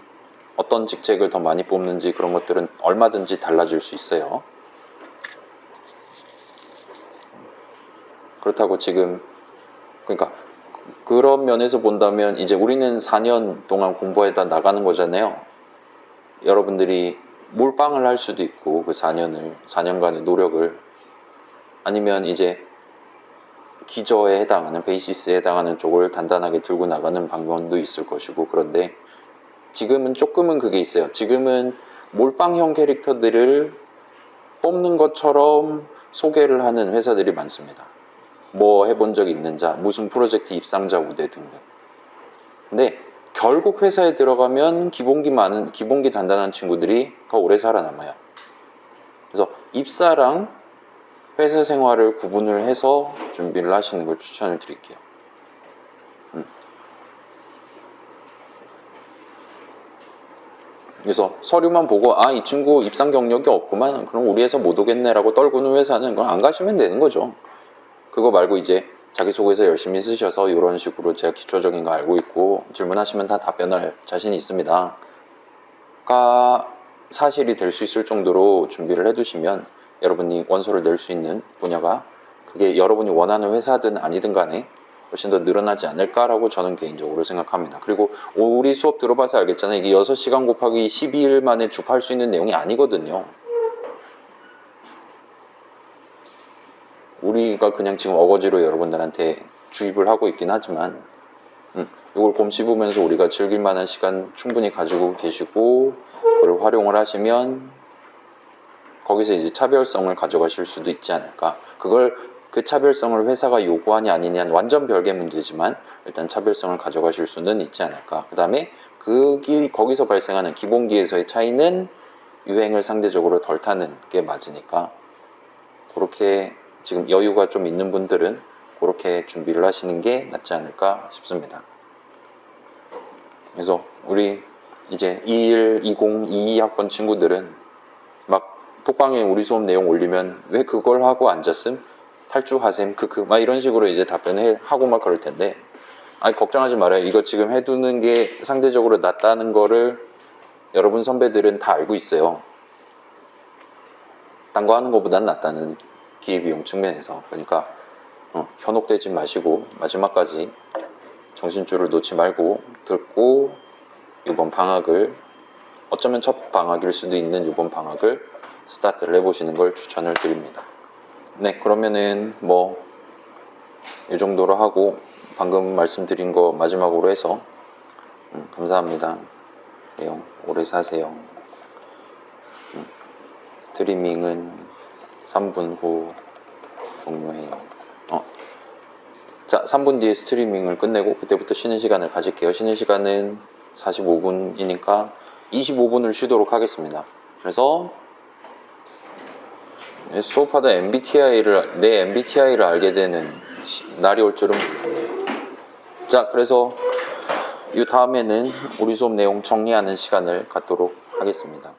어떤 직책을 더 많이 뽑는지 그런 것들은 얼마든지 달라질 수 있어요. 그렇다고 지금, 그러니까 그런 면에서 본다면 이제 우리는 4년 동안 공부에다 나가는 거잖아요. 여러분들이 몰빵을 할 수도 있고, 그 4년간의 노력을, 아니면 이제 기저에 해당하는, 베이시스에 해당하는 쪽을 단단하게 들고 나가는 방법도 있을 것이고, 그런데 지금은 조금은 그게 있어요. 지금은 몰빵형 캐릭터들을 뽑는 것처럼 소개를 하는 회사들이 많습니다. 뭐 해본 적 있는 자, 무슨 프로젝트 입상자 우대 등등. 근데 결국 회사에 들어가면 기본기 단단한 친구들이 더 오래 살아남아요. 그래서 입사랑 회사 생활을 구분을 해서 준비를 하시는 걸 추천을 드릴게요. 그래서 서류만 보고 이 친구 입상 경력이 없구만, 그럼 우리 회사 못 오겠네 라고 떨구는 회사는 그건 안 가시면 되는 거죠. 그거 말고 이제 자기소개서 열심히 쓰셔서 이런 식으로 제가 기초적인 거 알고 있고 질문하시면 다 답변할 자신이 있습니다. 가 사실이 될 수 있을 정도로 준비를 해두시면 여러분이 원서를 낼 수 있는 분야가 그게 여러분이 원하는 회사든 아니든 간에 훨씬 더 늘어나지 않을까라고 저는 개인적으로 생각합니다. 그리고 우리 수업 들어봐서 알겠잖아요. 이게 6시간 곱하기 12일 만에 주파할 수 있는 내용이 아니거든요. 우리가 그냥 지금 어거지로 여러분들한테 주입을 하고 있긴 하지만 이걸 곰 씹으면서 우리가 즐길 만한 시간 충분히 가지고 계시고 그걸 활용을 하시면 거기서 이제 차별성을 가져가실 수도 있지 않을까. 그 차별성을 회사가 요구하냐 아니냐는 완전 별개 문제지만 일단 차별성을 가져가실 수는 있지 않을까. 그 다음에 거기서 발생하는 기본기에서의 차이는 유행을 상대적으로 덜 타는 게 맞으니까 그렇게 지금 여유가 좀 있는 분들은 그렇게 준비를 하시는 게 낫지 않을까 싶습니다. 그래서 우리 이제 21, 20, 22학번 친구들은 막 톡방에 우리 수업 내용 올리면 왜 그걸 하고 앉았음? 탈주하셈? 막 이런 식으로 이제 답변하고 막 그럴 텐데 아니 걱정하지 말아요. 이거 지금 해두는 게 상대적으로 낫다는 거를 여러분 선배들은 다 알고 있어요. 딴 거 하는 것보단 낫다는 기회비용 측면에서. 그러니까 현혹되지 마시고 마지막까지 정신줄을 놓지 말고 듣고 이번 방학을 어쩌면 첫 방학일 수도 있는 이번 방학을 스타트를 해보시는 걸 추천을 드립니다. 네, 그러면은 뭐 이 정도로 하고 방금 말씀드린 거 마지막으로 해서 감사합니다. 네, 오래 사세요. 스트리밍은 3분 후 종료해요. 자, 3분 뒤에 스트리밍을 끝내고 그때부터 쉬는 시간을 가질게요. 쉬는 시간은 45분이니까 25분을 쉬도록 하겠습니다. 그래서 수업하다 내 MBTI를 알게 되는 날이 올 줄은 몰랐네요. 자, 그래서 이 다음에는 우리 수업 내용 정리하는 시간을 갖도록 하겠습니다.